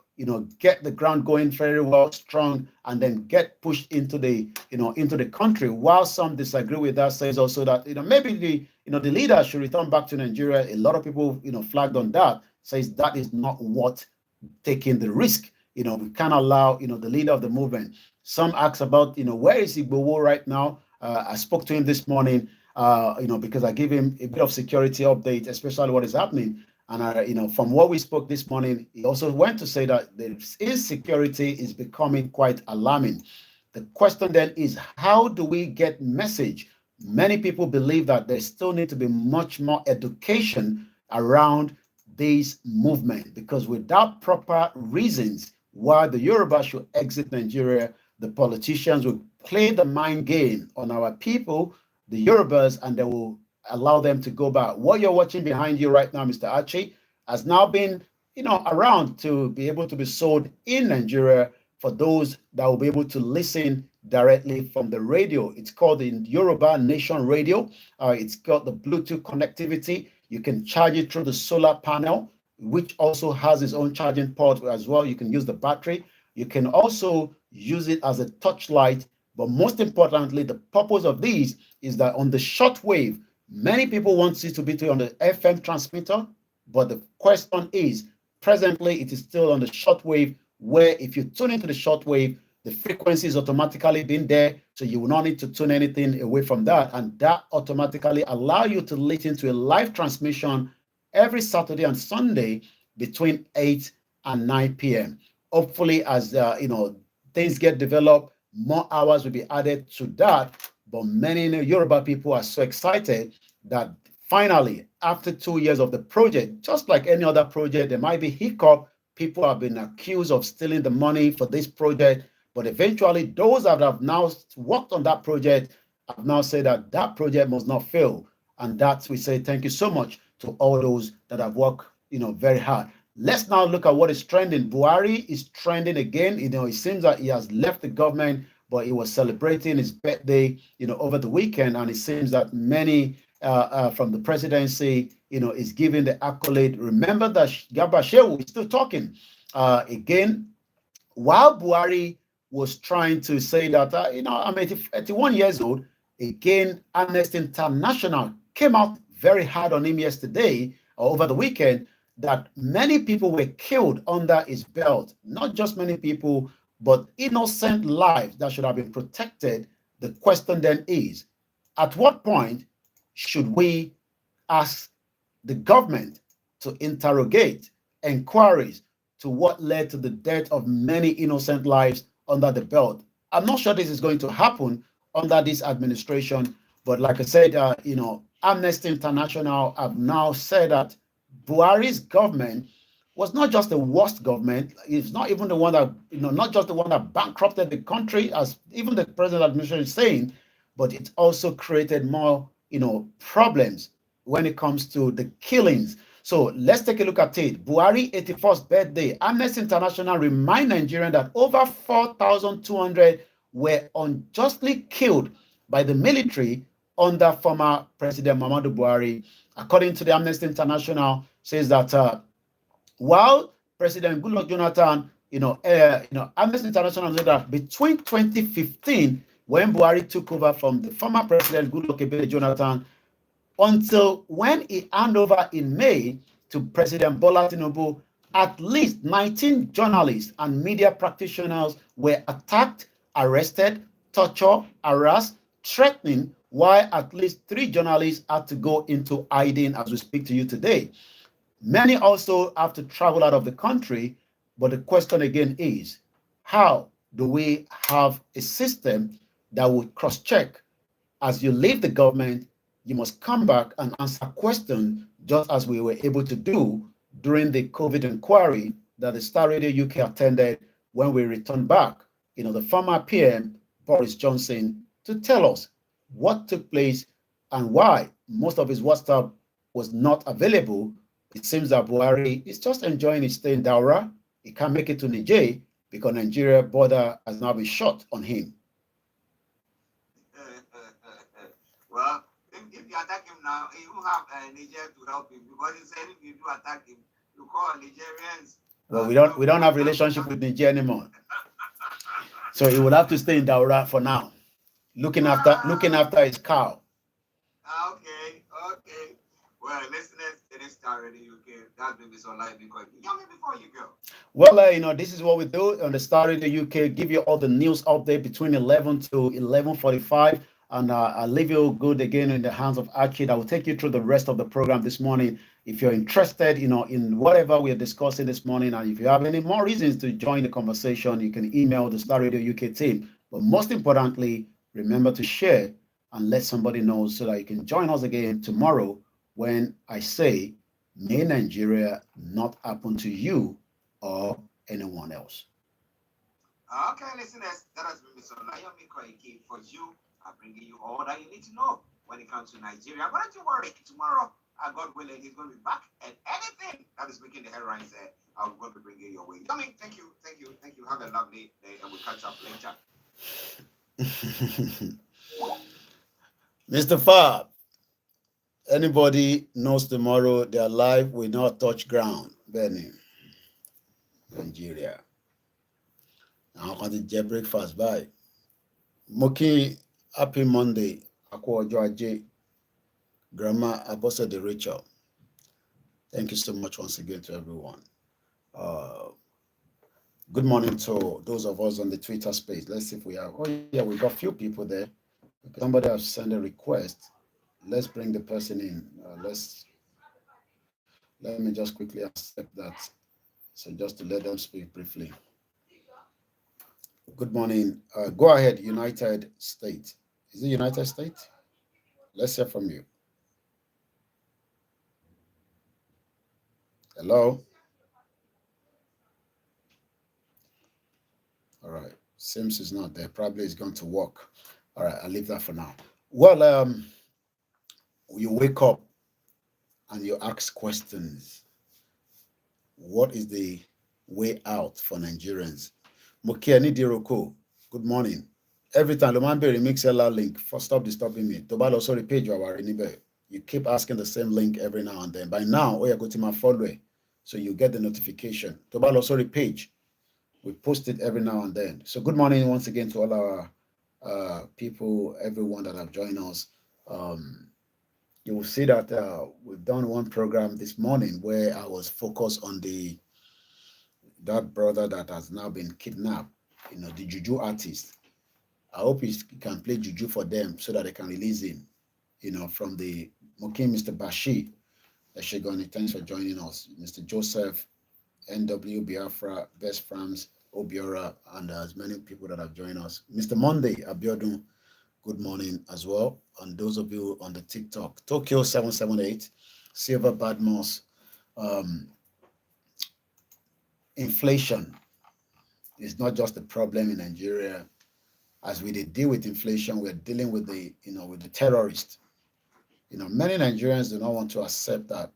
get the ground going very well, strong, and then get pushed into the country. While some disagree with that, says also that maybe the leader should return back to Nigeria. A lot of people flagged on that, says that is not what taking the risk. We can't allow the leader of the movement. Some ask about where is Igboho right now. I spoke to him this morning, because I gave him a bit of security update, especially what is happening. And from what we spoke this morning, he also went to say that the insecurity is becoming quite alarming. The question then is, how do we get message? Many people believe that there still need to be much more education around this movement, because without proper reasons why the Yoruba should exit Nigeria, the politicians will play the mind game on our people, the Yorubas, and they will allow them to go back. What you're watching behind you right now, Mr. Archie, has now been around to be able to be sold in Nigeria for those that will be able to listen directly from the radio. It's called the Yoruba Nation Radio. It's got the Bluetooth connectivity. You can charge it through the solar panel, which also has its own charging port as well. You can use the battery. You can also use it as a touch light. But most importantly, the purpose of these is that on the short wave, many people want it to be on the FM transmitter, but the question is, presently it is still on the short wave, where if you tune into the short wave, the frequency is automatically being there, so you will not need to tune anything away from that, and that automatically allow you to listen to a live transmission every Saturday and Sunday between 8 and 9 p.m. Hopefully, as things get developed, more hours will be added to that. But many Yoruba people are so excited that finally, after 2 years of the project, just like any other project, there might be hiccup. People have been accused of stealing the money for this project. But eventually, those that have now worked on that project have now said that that project must not fail. And that's, we say thank you so much to all those that have worked, very hard. Let's now look at what is trending. Buhari is trending again. It seems that he has left the government, but he was celebrating his birthday, over the weekend. And it seems that many from the presidency, is giving the accolade. Remember that Garba Shehu is still talking again, while Buhari was trying to say that, I'm 81 years old. Again, Amnesty International came out very hard on him yesterday or over the weekend, that many people were killed under his belt. Not just many people, but innocent lives that should have been protected. The question then is, at what point should we ask the government to interrogate inquiries to what led to the death of many innocent lives under the belt? I'm not sure this is going to happen under this administration, but like I said, Amnesty International have now said that Buhari's government was not just the worst government. It's not even the one that, not just the one that bankrupted the country, as even the present administration is saying, but it also created more, problems when it comes to the killings. So let's take a look at it. Buhari 81st birthday. Amnesty International remind Nigerians that over 4,200 were unjustly killed by the military under former President Muhammadu Buhari. According to the Amnesty International, says that while President Goodluck Jonathan, Amnesty International said that between 2015, when Buhari took over from the former President Goodluck Jonathan, until when he handed over in May to President Bola Tinubu, at least 19 journalists and media practitioners were attacked, arrested, tortured, harassed, threatening, while at least 3 journalists had to go into hiding as we speak to you today. Many also have to travel out of the country, but the question again is, how do we have a system that will cross-check? As you leave the government, you must come back and answer questions, just as we were able to do during the COVID inquiry that the Star Radio UK attended when we returned back. The former PM, Boris Johnson, to tell us what took place and why most of his WhatsApp was not available. It seems that Buhari is just enjoying his stay in Daura. He can't make it to Niger because Nigeria border has now been shut on him. Well, if you attack him now, he will have Niger to help him, because he said if you do attack him, you call Nigerians. Well, we don't have relationship with Niger anymore, so he will have to stay in Daura for now, looking after his cow. Okay. Well, listeners, it is Starr in the UK. That will be so live because before you go. Well, this is what we do on the Starr in the UK. Give you all the news update between 11 to 11:45. And I'll leave you good again in the hands of Archie. I will take you through the rest of the program this morning. If you're interested, in whatever we are discussing this morning, and if you have any more reasons to join the conversation, you can email the Star Radio UK team. But most importantly, remember to share and let somebody know so that you can join us again tomorrow when I say, may Nigeria not happen to you or anyone else. Okay, listeners, that has been Mr. Naomi Koiki for you. I'm bringing you all that you need to know when it comes to Nigeria. But don't you worry, tomorrow, God willing, he's going to be back, and anything that is making the headlines there, I'm going to bring it your way. Yummy, thank you. Have a lovely day, and we'll catch up later. Mr. Fab, anybody knows tomorrow their life will not touch ground? Benny, Nigeria. I'm going to get breakfast. Bye. Moki. Happy Monday, Akwajoaje, Grandma Abosede Rachel. Thank you so much once again to everyone. Good morning to those of us on the Twitter space. Let's see if we have. Oh yeah, we got a few people there. Somebody has sent a request. Let's bring the person in. Let me just quickly accept that. So just to let them speak briefly. Good morning. Go ahead, United States. Is it United States? Let's hear from you. Hello? All right. Sims is not there. Probably is going to work. All right. I'll leave that for now. Well, you wake up and you ask questions. What is the way out for Nigerians? Mokiani Diroko, good morning. Every time the man remix a link for stop disturbing me. Tobal also page you keep asking the same link every now and then. By now, you go to my follow, so you get the notification. Tobal also page. We post it every now and then. So good morning once again to all our people, everyone that have joined us. You will see that we've done one program this morning where I was focused on that brother that has now been kidnapped, the juju artist. I hope he can play juju for them so that they can release him, from the Mokin, Mr. Bashir. Eshegoni, thanks for joining us. Mr. Joseph, NW, Biafra, Best Friends, Obiora, and as many people that have joined us. Mr. Monday, Abiodun, good morning as well. And those of you on the TikTok, Tokyo 778, Silver Badmos, inflation is not just a problem in Nigeria. As we deal with inflation, we're dealing with the terrorists. Many Nigerians do not want to accept that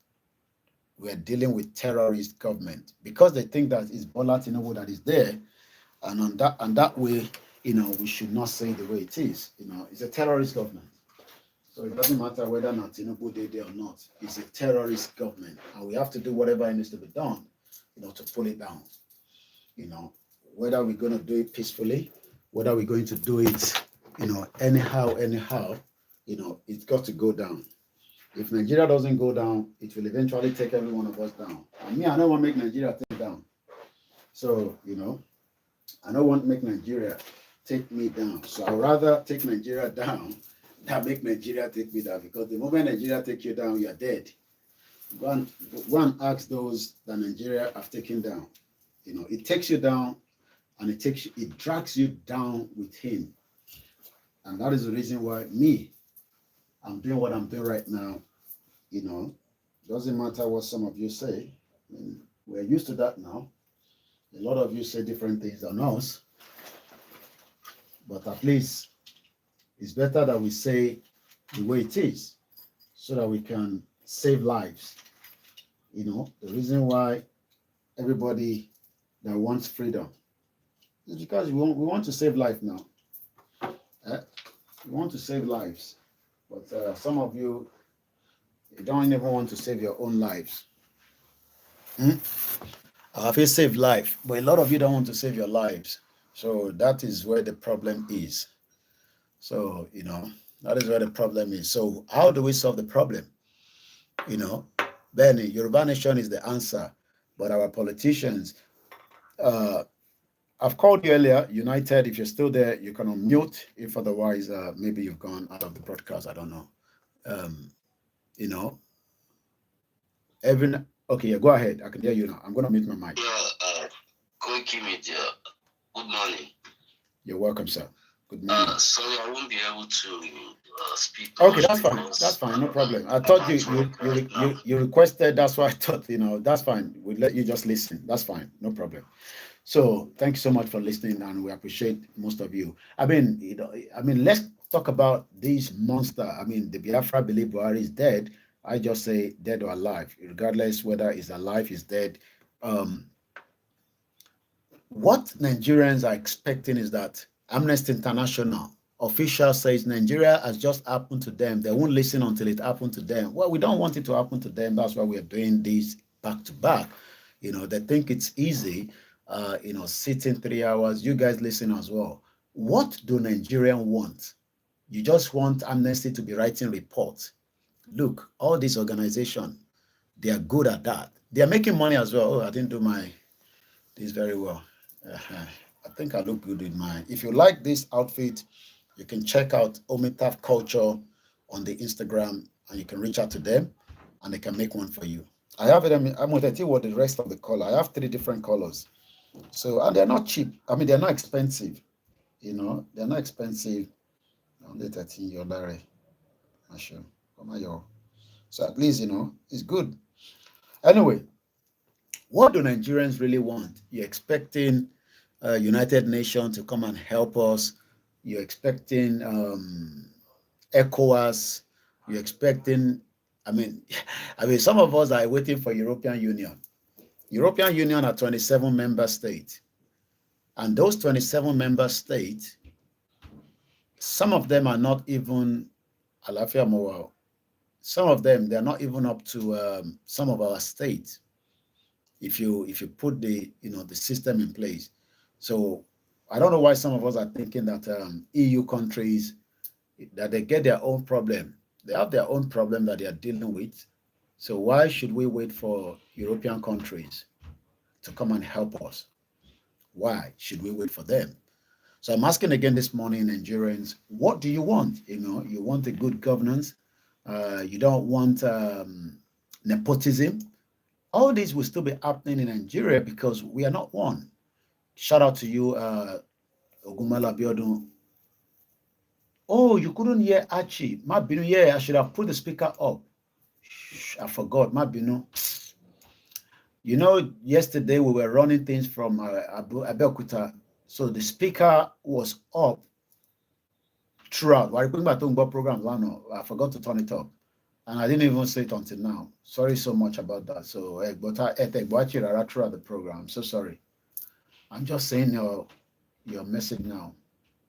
we're dealing with terrorist government because they think that it's Bola Tinubu that is there, and on that way, we should not say the way it is. It's a terrorist government. So it doesn't matter whether or not Tinubu did there or not. It's a terrorist government, and we have to do whatever needs to be done, to pull it down. Whether we're going to do it peacefully, whether we're going to do it, anyhow, it's got to go down. If Nigeria doesn't go down, it will eventually take every one of us down. And me, I don't want to make Nigeria take down. So, I don't want to make Nigeria take me down. So I'd rather take Nigeria down than make Nigeria take me down. Because the moment Nigeria take you down, you're dead. Go and ask those that Nigeria have taken down. You know, it takes you down, and it drags you down with him. And that is the reason why I'm doing what I'm doing right now. You know, doesn't matter what some of you say. I mean, we're used to that now. A lot of you say different things than us, but at least it's better that we say the way it is so that we can save lives. You know, the reason why everybody that wants freedom is because we want to save life now. We want to save lives, but some of you don't even want to save your own lives. I feel save life, but a lot of you don't want to save your lives. So that is where the problem is. So, you know, that is where the problem is. So how do we solve the problem? You know, Benny, Yoruba Nation is the answer, but our politicians, I've called you earlier, United. If you're still there, you can unmute. If otherwise, maybe you've gone out of the broadcast. I don't know. You know, okay, yeah, go ahead. I can hear you now. I'm going to mute my mic. Yeah, KOIKIMEDIA, good morning. You're welcome, sir. Good morning. Sorry, I won't be able to speak. Okay, that's fine. That's fine. No problem. I thought you requested. That's why I thought, you know, that's fine. We'll let you just listen. That's fine. No problem. So thank you so much for listening, and we appreciate most of you. I mean, you know, let's talk about this monster. I mean, the Biafra believe Buhari is dead. I just say dead or alive, regardless whether he's alive, he's dead. What Nigerians are expecting is that Amnesty International official says Nigeria has just happened to them. They won't listen until it happened to them. Well, we don't want it to happen to them. That's why we're doing this back to back. You know, they think it's easy. You know, sitting 3 hours. You guys listen as well. What do Nigerians want? You just want Amnesty to be writing reports. Look, all these organizations, they are good at that. They are making money as well. Oh, I didn't do this very well. I think I look good in mine. If you like this outfit, you can check out Omitaf Culture on the Instagram, and you can reach out to them, and they can make one for you. I have it. I'm going to tell you what the rest of the color. I have 3 different colors. So, and they're not cheap. I mean, they're not expensive. You know, they're not expensive. Only 13 your Larry. Sure. So at least, you know, it's good. Anyway, what do Nigerians really want? You're expecting United Nations to come and help us. You're expecting ECOWAS. You're expecting, I mean, some of us are waiting for European Union. European Union are 27 member states. And those 27 member states, some of them are not even Alafia Mowal. Some of them, they're not even up to some of our states. If you put the system in place. So I don't know why some of us are thinking that EU countries, that they get their own problem. They have their own problem that they are dealing with. So why should we wait for European countries to come and help us? Why should we wait for them? So I'm asking again this morning, Nigerians, what do you want? You know, you want a good governance. You don't want nepotism. All this will still be happening in Nigeria because we are not one. Shout out to you, Ogumala Biodun. Oh, you couldn't hear Archie. Mabinu, yeah, I should have put the speaker up. I forgot. Mabinu. You know, yesterday we were running things from Abeokuta. So the speaker was up throughout. I forgot to turn it up. And I didn't even say it until now. Sorry so much about that. So, but throughout the program. I'm so sorry. I'm just saying your message now.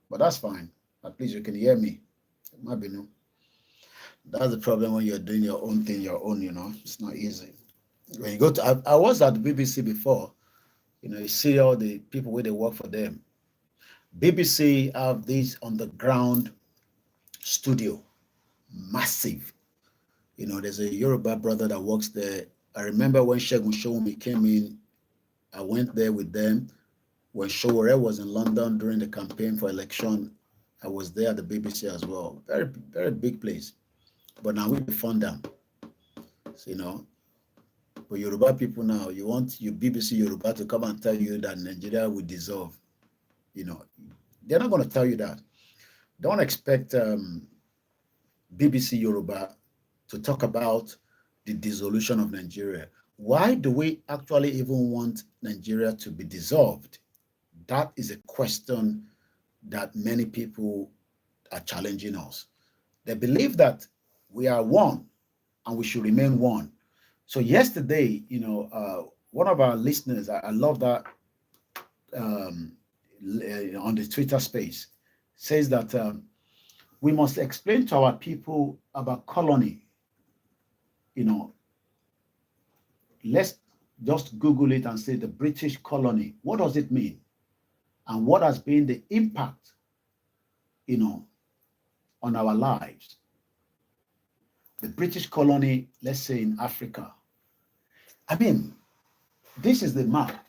But that's fine. At least you can hear me. That's the problem when you're doing your own thing, your own, you know. It's not easy. When you go to, I was at the BBC before. You know, you see all the people where they work for them. BBC have this on the ground studio. Massive. You know, there's a Yoruba brother that works there. I remember when Segun Showumi came in, I went there with them. When Showore was in London during the campaign for election, I was there at the BBC as well. Very, very big place. But now we fund them. So, you know, But Yoruba people now, you want your BBC Yoruba to come and tell you that Nigeria will dissolve. They're not going to tell you that. Don't expect BBC Yoruba to talk about the dissolution of Nigeria. Why do we actually even want Nigeria to be dissolved? That is a question that many people are challenging us. They believe that we are one and we should remain one. So yesterday, one of our listeners, I love that on the Twitter space, says that we must explain to our people about colony. Let's just Google it and say the British colony. What does it mean? And what has been the impact, on our lives? The British colony, let's say in Africa. I mean, this is the map.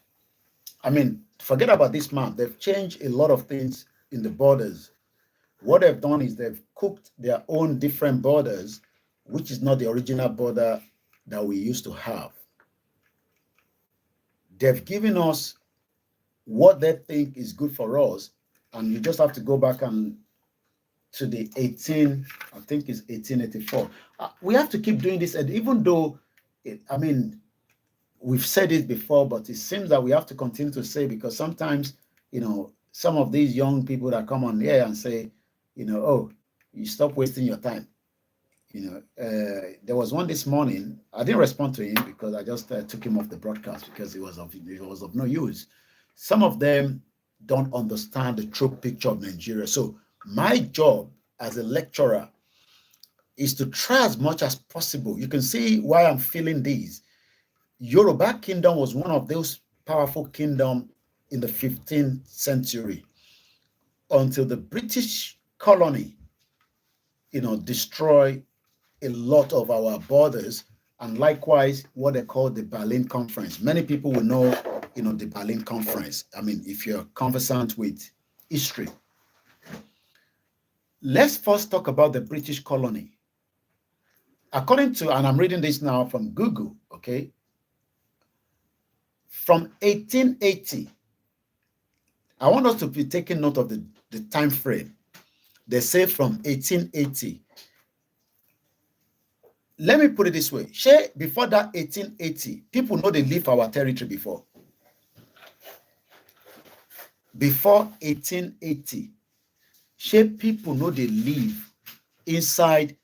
I mean, forget about this map. They've changed a lot of things in the borders. What they've done is they've cooked their own different borders, which is not the original border that we used to have. They've given us what they think is good for us, and you just have to go back and to the 1884. We have to keep doing this, and even though, we've said it before, but it seems that we have to continue to say, because sometimes, some of these young people that come on here and say, oh, you stop wasting your time. There was one this morning. I didn't respond to him because I just took him off the broadcast because it was of no use. Some of them don't understand the true picture of Nigeria. So my job as a lecturer is to try as much as possible. You can see why I'm feeling these. Yoruba kingdom was one of those powerful kingdoms in the 15th century until the British colony, destroyed a lot of our borders, and likewise what they call the Berlin Conference. Many people will know, the Berlin Conference. I mean, if you're conversant with history. Let's first talk about the British colony. According to, and I'm reading this now from Google, okay? From 1880, I want us to be taking note of the time frame. They say from 1880. Let me put it this way. Before that 1880, people know they leave our territory before. Before 1880, people know they live inside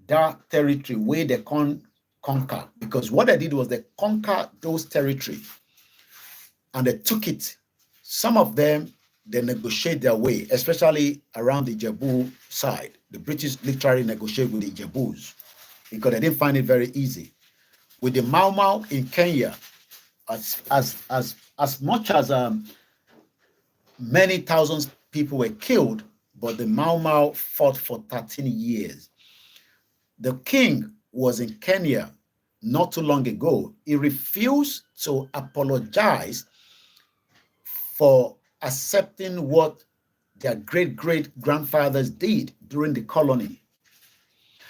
that territory where they can't conquer. Because what they did was they conquered those territories and they took it. Some of them, they negotiate their way, especially around the Ijebu side. The British literally negotiate with the Ijebus because they didn't find it very easy. With the Mau Mau in Kenya, as much as many thousands people were killed, but the Mau Mau fought for 13 years. The king was in Kenya not too long ago. He refused to apologize for accepting what their great-great-grandfathers did during the colony.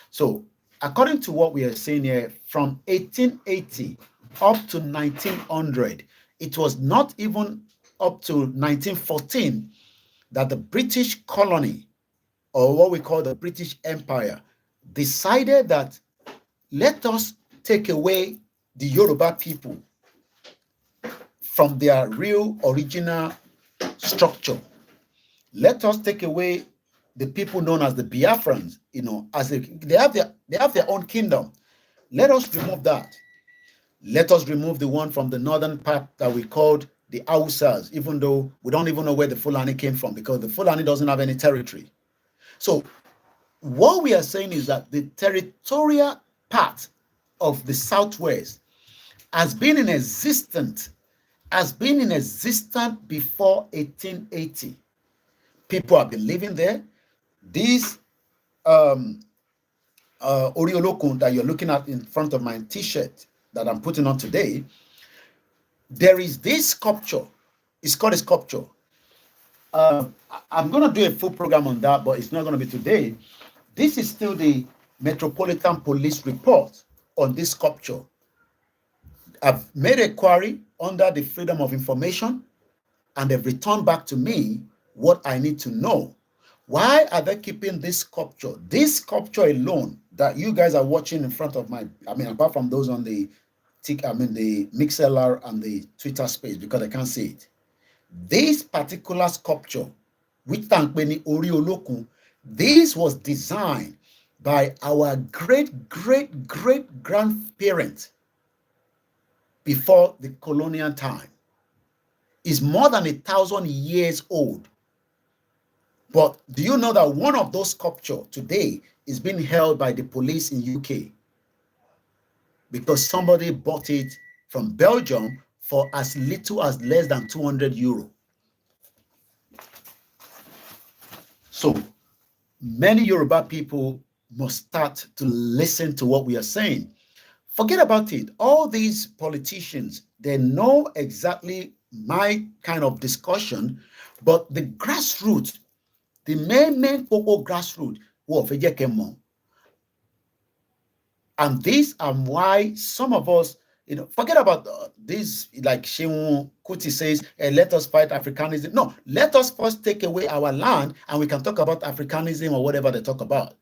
So, according to what we are saying here, from 1880 up to 1900, it was not even up to 1914 that the British colony, or what we call the British Empire, decided that let us take away the Yoruba people from their real original structure. Let us take away the people known as the Biafrans, as they have their own kingdom. Let us remove that. Let us remove the one from the northern part that we called the Hausas, even though we don't even know where the Fulani came from, because the Fulani doesn't have any territory. So what we are saying is that the territorial part of the Southwest has been in existence before 1880. People have been living there. These Oriolokun that you're looking at in front of my t-shirt that I'm putting on today, there is this sculpture. It's called a sculpture. I'm going to do a full program on that, but it's not going to be today. This is still the Metropolitan Police report on this sculpture. I've made a query under the Freedom of Information, and they've returned back to me what I need to know. Why are they keeping this sculpture? This sculpture alone that you guys are watching in front of apart from those on the the MixLR and the Twitter space, because I can't see it. This particular sculpture, which Tankpeni Ori Olokun, this was designed by our great-great-great-grandparents before the colonial time. Is more than 1,000 years old. But do you know that one of those sculptures today is being held by the police in UK because somebody bought it from Belgium for as little as less than 200 euro. So many Yoruba people must start to listen to what we are saying. Forget about it. All these politicians, they know exactly my kind of discussion, but the grassroots, the main cocoa grassroots, and these are why some of us, forget about this, like Shehu Kuti says, let us fight Africanism. No, let us first take away our land and we can talk about Africanism or whatever they talk about.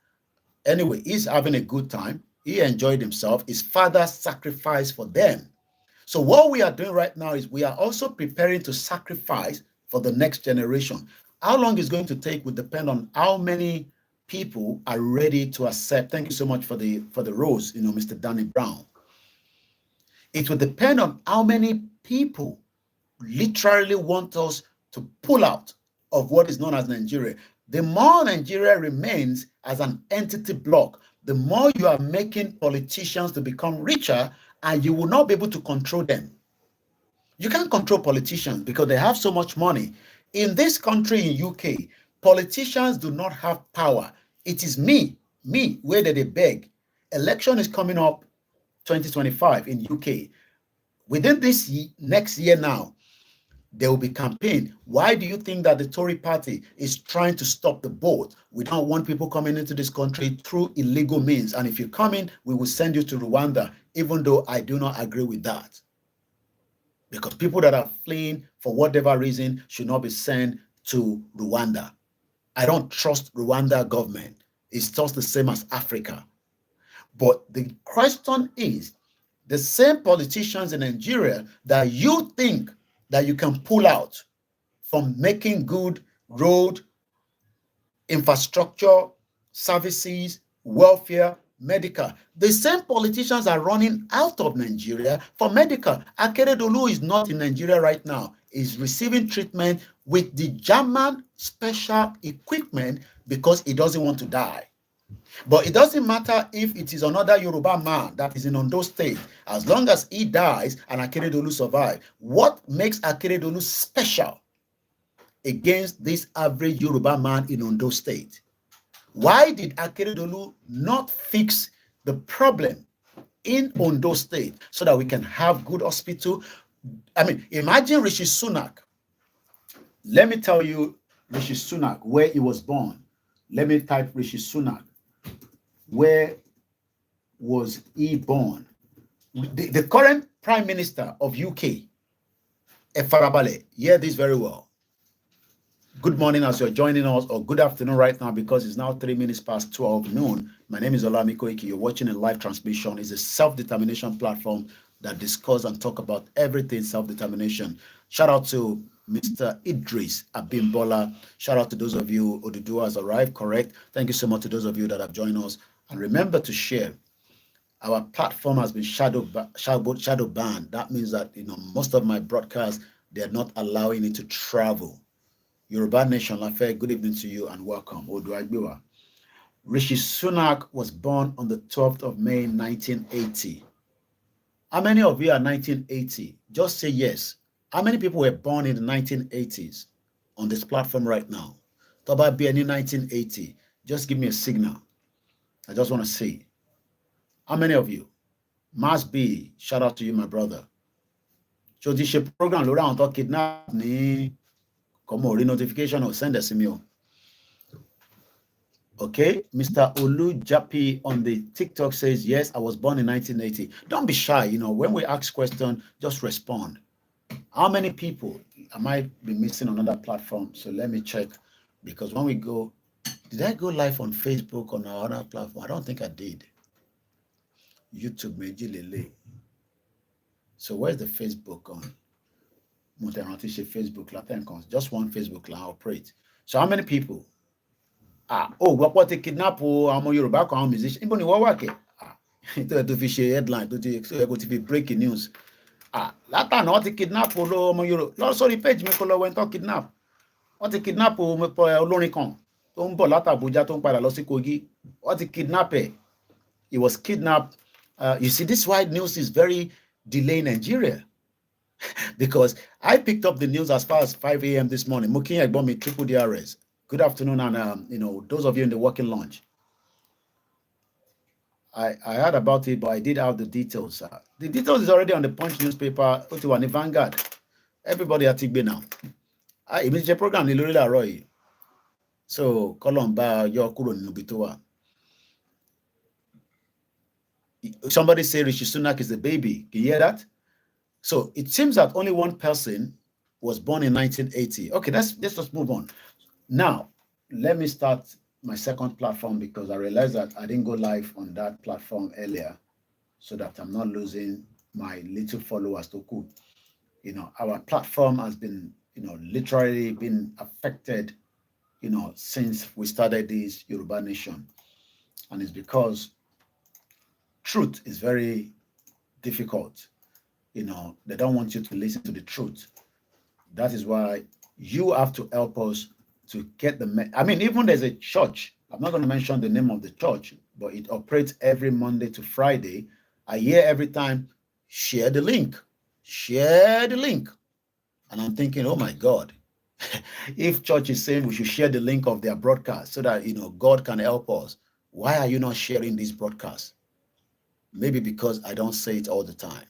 Anyway, he's having a good time. He enjoyed himself. His father sacrificed for them. So what we are doing right now is we are also preparing to sacrifice for the next generation. How long it's going to take will depend on how many people are ready to accept. Thank you so much for the rose, Mr. Danny Brown. It will depend on how many people literally want us to pull out of what is known as Nigeria. The more Nigeria remains as an entity block, the more you are making politicians to become richer, and you will not be able to control them. You can't control politicians because they have so much money. In this country, in UK, politicians do not have power. It is me, where they beg. Election is coming up 2025 in UK. Within this next year now, there will be campaign. Why do you think that the Tory party is trying to stop the boat? We don't want people coming into this country through illegal means. And if you come in, we will send you to Rwanda, even though I do not agree with that. Because people that are fleeing for whatever reason should not be sent to Rwanda. I don't trust Rwanda government. It's just the same as Africa. But the question is, the same politicians in Nigeria that you think that you can pull out from making good road, infrastructure, services, welfare, medical. The same politicians are running out of Nigeria for medical. Akeredolu is not in Nigeria right now. He's receiving treatment with the German special equipment because he doesn't want to die. But it doesn't matter if it is another Yoruba man that is in Ondo State, as long as he dies and Akeredolu survives. What makes Akeredolu special against this average Yoruba man in Ondo State? Why did Akeredolu not fix the problem in Ondo State so that we can have good hospital? I mean, imagine Rishi Sunak. Let me tell you Rishi Sunak, where he was born. Let me type Rishi Sunak. Where was he born? The current Prime Minister of UK, Efarabale, hear this very well. Good morning as you're joining us, or good afternoon right now, because it's now 3 minutes past 12 noon. My name is Olami Koiki. You're watching a live transmission. It's a self-determination platform that discusses and talk about everything self-determination. Shout out to Mr. Idris Abimbola. Shout out to those of you, Oduduwa has arrived, correct. Thank you so much to those of you that have joined us. And remember to share. Our platform has been shadow banned. That means that most of my broadcasts, they're not allowing it to travel. Yoruba Nation, Lafe, good evening to you and welcome. Oduagbiwa. Rishi Sunak was born on the 12th of May, 1980. How many of you are 1980? Just say yes. How many people were born in the 1980s on this platform right now? Toba be any 1980. Just give me a signal. I just want to see. How many of you? Must be. Shout out to you, my brother. So this program, Laura, on talk kidnap ni. Come on, notification or send us a mail. Okay, Mr. Olu Japi on the TikTok says, yes, I was born in 1980. Don't be shy. You know, when we ask questions, just respond. How many people? I might be missing another platform, so let me check. Because when we go, did I go live on Facebook on our other platform? I don't think I did. YouTube Meji Lele. So where's the Facebook on? Facebook, just one Facebook line operate. So how many people? What they kidnap àwọn Yorùbá kan àwọn musician. Níbo ni wọ́n wà kẹ́? Tó fi ṣe headline tó ti fi breaking news. Látàná wọ́n ti kidnap ọmọ Yorùbá. Lọ sórí page mi kó lọ wẹ́n tó kidnap. Wọ́n ti kidnap olórin kan tó ń bọ̀ láti Abuja tó ń padà lọ sí Kogi. Wọ́n ti kidnap ẹ̀. He was kidnapped. You see, this wide news is very delayed in Nigeria. Because I picked up the news as far as 5 a.m. this morning. Mukin Egbomi, triple DRS. Good afternoon, and you know, those of you in the working lunch. I heard about it, but I did have the details. The details is already on the Punch newspaper, Otiwani Vanguard. Everybody at Tigbe now. Immediate program ni lórí láàárọ̀ yìí. So, Kolomba yọ kúrò nínú ibi tó wà. Somebody say Rishi Sunak is the baby. Can you hear that? So it seems that only one person was born in 1980. Okay, let's just move on. Now, let me start my second platform because I realized that I didn't go live on that platform earlier so that I'm not losing my little followers to cool. You know, our platform has been, you know, literally been affected, you know, since we started this Yoruba Nation. And it's because truth is very difficult. You know, they don't want you to listen to the truth. That is why you have to help us to get I mean, even there's a church. I'm not going to mention the name of the church, but it operates every Monday to Friday. I hear every time, share the link. Share the link. And I'm thinking, oh my God, if church is saying we should share the link of their broadcast so that, you know, God can help us, why are you not sharing these broadcasts? Maybe because I don't say it all the time.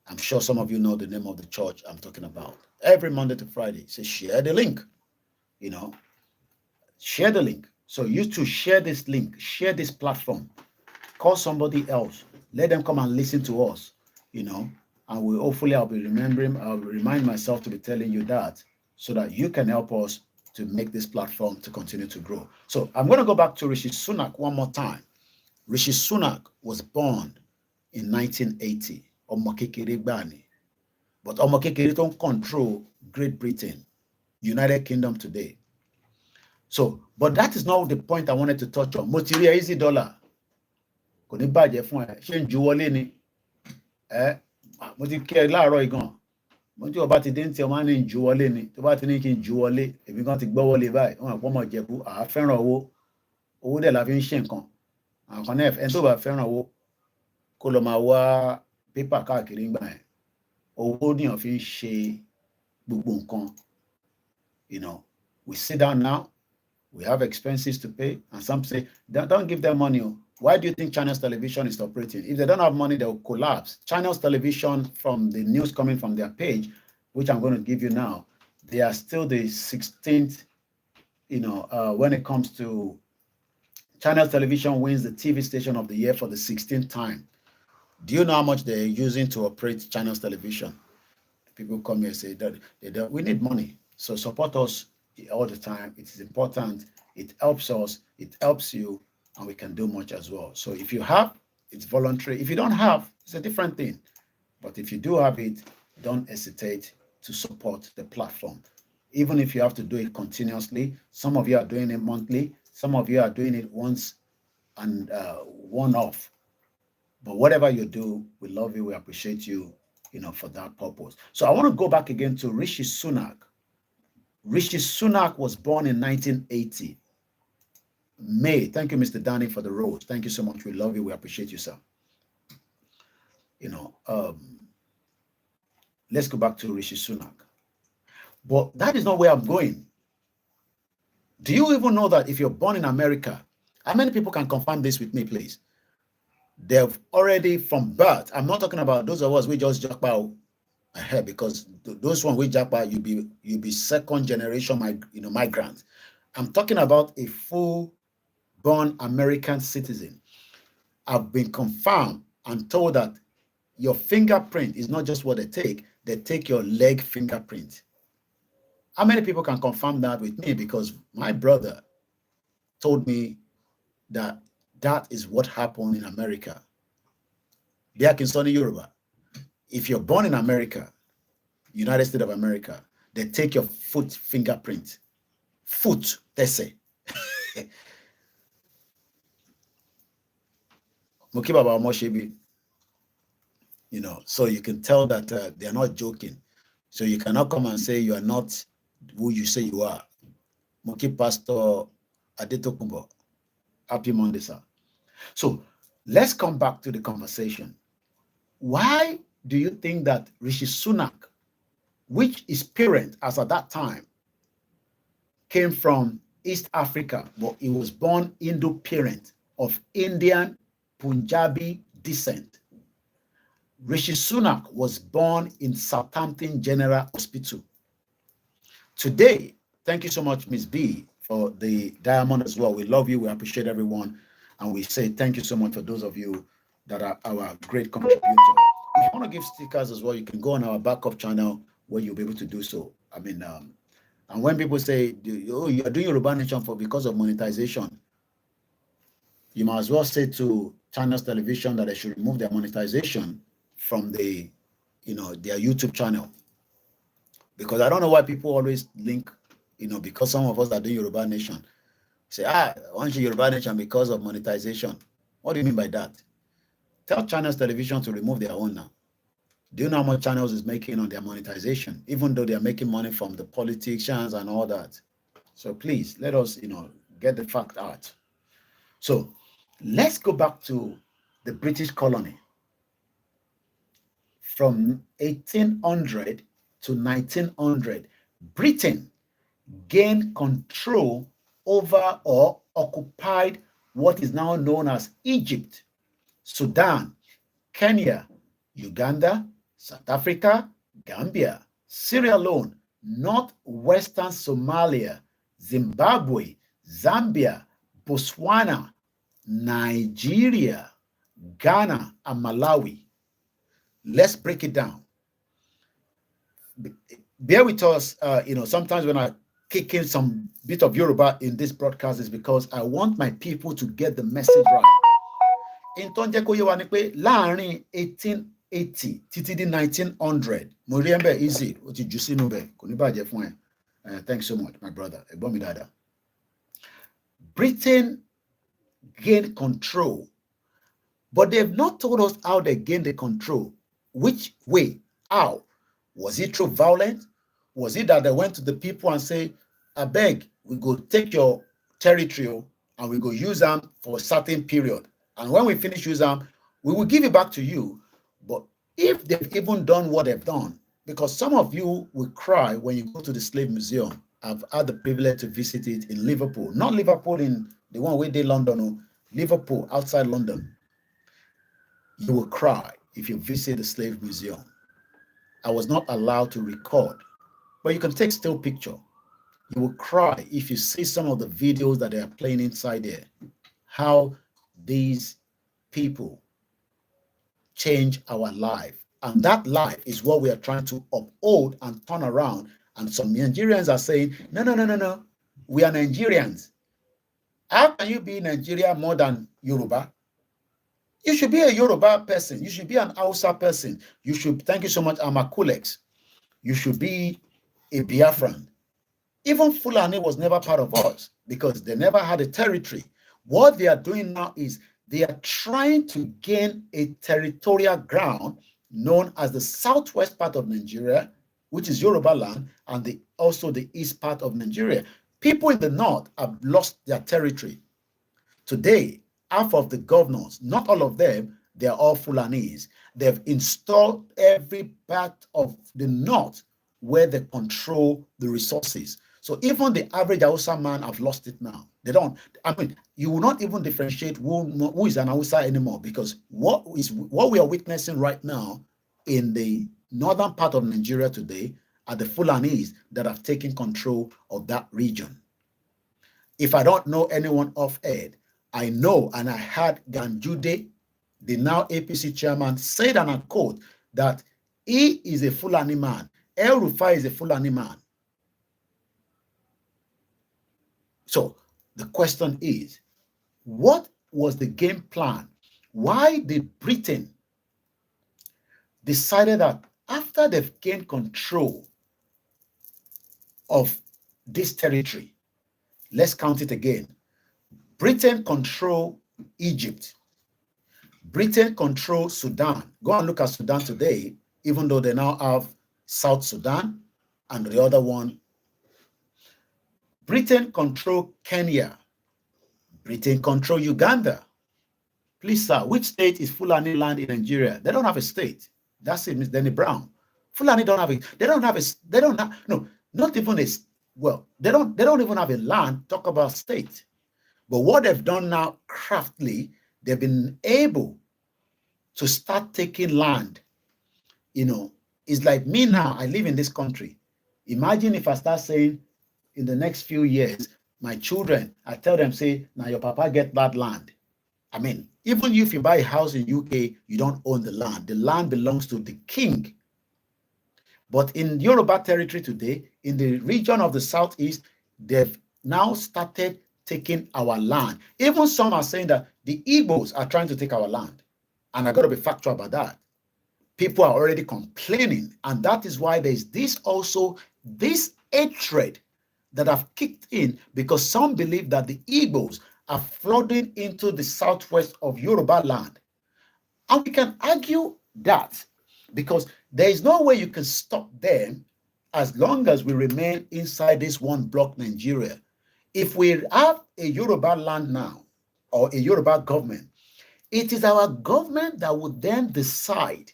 I'm sure some of you know the name of the church I'm talking about. Every Monday to Friday, say share the link. You know, share the link. So you too share this link, share this platform, call somebody else, let them come and listen to us, you know, and I'll remind myself to be telling you that so that you can help us to make this platform to continue to grow. So I'm going to go back to Rishi Sunak one more time. Rishi Sunak was born in 1980. Ọmọ kékeré gbà ni. But ọmọ kékeré don't control Great Britain, United Kingdom today. So, but that is not the point I wanted to touch on. Mo ti rí easy dollar. Kò ní bàjẹ́ fún ẹ. Ṣé ń ju wọlé ni? Mo ti kí ẹ láàárọ̀ igan. Mo ti ọba ti dé ní ti ọmọ ní ju wọlé ni. Tó bá ti ní kí n ju wọlé, èmi kan ti gbọ́ wọlé báyìí. Wọ́n àpọ̀ mọ̀ Jẹ̀bú. Àá fẹ́ràn owó. Owó dẹ̀ la fi ń ṣe nǹkan. Àwọn kan náà ẹni tó bá fẹ́ràn owó kó lọ máa wá pépà káàkiri ńgbà yẹn. Owó níyàn fi ń ṣe gbogbo nǹkan. You know, we sit down now, we have expenses to pay, and some say, don't give them money. Why do you think China's television is operating? If they don't have money, they will collapse. China's television, from the news coming from their page, which I'm going to give you now, they are still the 16th, you know, when it comes to China's television wins the TV station of the year for the 16th time. Do you know how much they're using to operate China's television? People come here and say that we need money. So support us all the time. It is important. It helps us. It helps you. And we can do much as well. So if you have, it's voluntary. If you don't have, it's a different thing. But if you do have it, don't hesitate to support the platform. Even if you have to do it continuously, some of you are doing it monthly, some of you are doing it once and one-off. But whatever you do, we love you, we appreciate you, you know, for that purpose. So I want to go back again to Rishi Sunak. Rishi Sunak was born in 1980. May. Thank you, Mr. Danny, for the rose. Thank you so much. We love you. We appreciate you, sir. You know, let's go back to Rishi Sunak. But that is not where I'm going. Do you even know that if you're born in America, how many people can confirm this with me, please? They've already from birth. I'm not talking about those of us we just jump out, because those one we jump out, you be second generation, migrants. I'm talking about a full-born American citizen. I've been confirmed and told that your fingerprint is not just what they take your leg fingerprint. How many people can confirm that with me? Because my brother told me that that is what happened in America. Back in sunny Yoruba, if you're born in America, United States of America, they take your foot fingerprint. Foot, they say. Mukibaba Moshebi, you know, so you can tell that they're not joking. So you cannot come and say you are not who you say you are. Muki Pastor Adetokunbo, happy Monday, sir. So let's come back to the conversation. Why do you think that Rishi Sunak, which his parent as at that time came from East Africa, but he was born Hindu parent of Indian Punjabi descent? Rishi Sunak was born in Southampton General Hospital. Today, thank you so much, Miss B, for the diamond as well. We love you. We appreciate everyone. And we say thank you so much for those of you that are our great contributors. If you want to give stickers as well, you can go on our backup channel where you'll be able to do so. I mean, and when people say, oh, you're doing Yoruba Nation because of monetization, you might as well say to Channels Television that they should remove their monetization from the, their YouTube channel. Because I don't know why people always link, because some of us are doing Yoruba Nation. Say, I want Yoruba Nation because of monetization. What do you mean by that? Tell Channels Television to remove their own now. Do you know how much Channels is making on their monetization? Even though they are making money from the politicians and all that. So please, let us, get the fact out. So let's go back to the British colony. From 1800 to 1900, Britain gained control over or occupied what is now known as Egypt, Sudan, Kenya, Uganda, South Africa, Gambia, Sierra Leone, northwestern Somalia, Zimbabwe, Zambia, Botswana, Nigeria, Ghana, and Malawi. Let's break it down. Bear with us, sometimes when I kick in some bit of Yoruba in this broadcast is because I want my people to get the message right. In Tonjeko Yewanikwe, láàrin 1880 títí di 1900, mo rí ẹ̀mbẹ̀ easy, ó ti jù sínú bẹ̀, kò ní bàjẹ́ fún ẹ. Thanks so much, my brother. Ẹ̀gbọ́n mi dáadáa. Britain gained control, but they've not told us how they gained the control. Which way? How? Was it through violence? Was it that they went to the people and say, I beg, we go take your territory and we go use them for a certain period. And when we finish using them, we will give it back to you. But if they've even done what they've done, because some of you will cry when you go to the Slave Museum. I've had the privilege to visit it in Liverpool. Not Liverpool in the one where they London, no, Liverpool outside London. You will cry if you visit the Slave Museum. I was not allowed to record, but you can take still picture. You will cry if you see some of the videos that they are playing inside there, how these people change our life. And that life is what we are trying to uphold and turn around. And some Nigerians are saying, no, we are Nigerians. How can you be Nigeria more than Yoruba? You should be a Yoruba person. You should be an Hausa person. You should, thank you so much, Amakulex. You should be a Biafran. Even Fulani was never part of us because they never had a territory. What they are doing now is they are trying to gain a territorial ground known as the southwest part of Nigeria, which is Yoruba land, and also the east part of Nigeria. People in the north have lost their territory. Today, half of the governors, not all of them, they are all Fulanese. They've installed every part of the north where they control the resources. So even the average Hausa man have lost it now. They don't. I mean, you will not even differentiate who is an Hausa anymore, because what we are witnessing right now in the northern part of Nigeria today are the Fulanese that have taken control of that region. If I don't know anyone off head, I know, and I had Ganjude, the now APC chairman, said, and I quote, that he is a Fulani man. El Rufai is a Fulani man. So the question is, what was the game plan? Why did Britain decided that after they've gained control of this territory, let's count it again. Britain controlled Egypt. Britain controlled Sudan. Go and look at Sudan today, even though they now have South Sudan and the other one. Britain controlled Kenya. Britain controlled Uganda. Please, sir, which state is Fulani land in Nigeria? They don't have a state. That's it, Ms. Denny Brown. Fulani don't have it. They don't have, no, not even a, well, they don't even have a land, talk about state. But what they've done now, craftily, they've been able to start taking land. You know, it's like me now, I live in this country. Imagine if I start saying in the next few years, my children, I tell them, say, now your papa get that land. I mean, even if you buy a house in UK, you don't own the land. The land belongs to the king. But in Yoruba territory today, in the region of the southeast, they've now started taking our land. Even some are saying that the Igbos are trying to take our land. And I got to be factual about that. People are already complaining. And that is why there's this hatred that have kicked in, because some believe that the Igbos are flooding into the southwest of Yoruba land. And we can argue that, because there is no way you can stop them as long as we remain inside this one block Nigeria. If we have a Yoruba land now, or a Yoruba government, it is our government that would then decide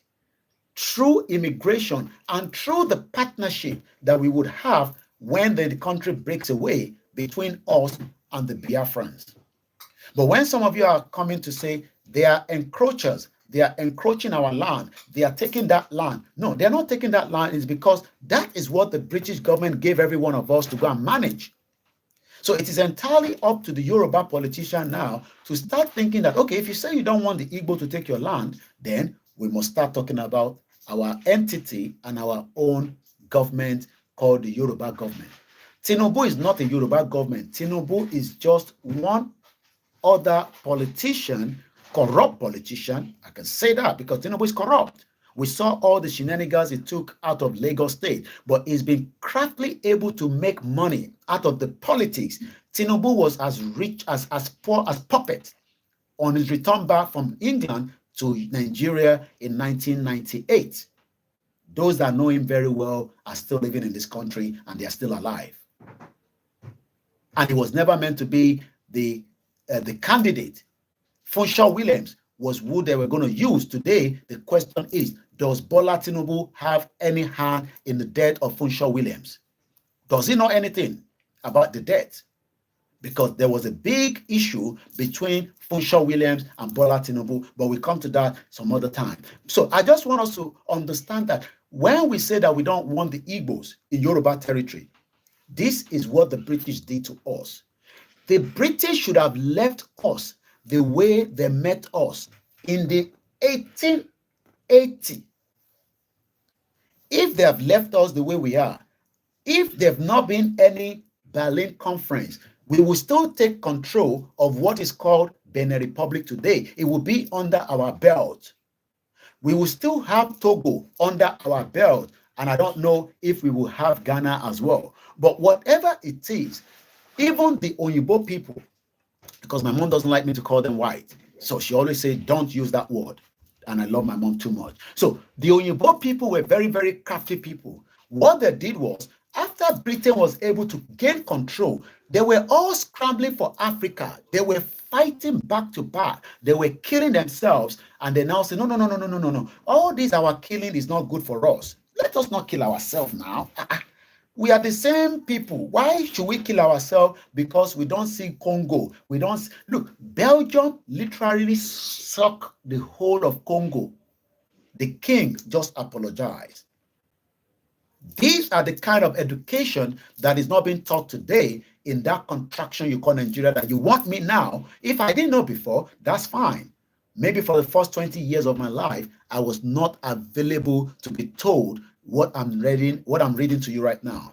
through immigration and through the partnership that we would have when the country breaks away between us and the Biafrans. But when some of you are coming to say they are encroachers, they are encroaching our land, they are taking that land. No, they're not taking that land. It's because that is what the British government gave every one of us to go and manage. So it is entirely up to the Yoruba politician now to start thinking that, okay, if you say you don't want the Igbo to take your land, then we must start talking about our entity and our own government called the Yoruba government. Tinubu is not a Yoruba government. Tinubu is just one other politician, corrupt politician. I can say that because Tinubu is corrupt. We saw all the shenanigans he took out of Lagos State, but he's been craftily able to make money out of the politics. Tinubu was as rich, as poor as puppet on his return back from England to Nigeria in 1998. Those that know him very well are still living in this country and they are still alive. And he was never meant to be the candidate. Funshaw Williams was who they were going to use. Today, the question is, does Bola Tinubu have any hand in the death of Funshaw Williams? Does he know anything about the death? Because there was a big issue between Funshaw Williams and Bola Tinubu, but we'll come to that some other time. So I just want us to understand that when we say that we don't want the Igbos in Yoruba territory, this is what the British did to us. The British should have left us the way they met us in the 1880. If they have left us the way we are, if there have not been any Berlin Conference, we will still take control of what is called Benin Republic today. It will be under our belt. We will still have Togo under our belt, and I don't know if we will have Ghana as well. But whatever it is, even the Oyibo people, because my mom doesn't like me to call them white, so she always says, don't use that word. And I love my mom too much. So the Oyibo people were very, very crafty people. What they did was, after Britain was able to gain control, they were all scrambling for Africa. They were fighting back to back. They were killing themselves. And they now say, no. All this, our killing is not good for us. Let us not kill ourselves now. We are the same people. Why should we kill ourselves because we don't see Congo? We don't look. Belgium literally sucked the whole of Congo. The king just apologized. These are the kind of education that is not being taught today in that contraction you call Nigeria that you want me now. If I didn't know before, that's fine. Maybe for the first 20 years of my life, I was not available to be told what I'm reading to you right now.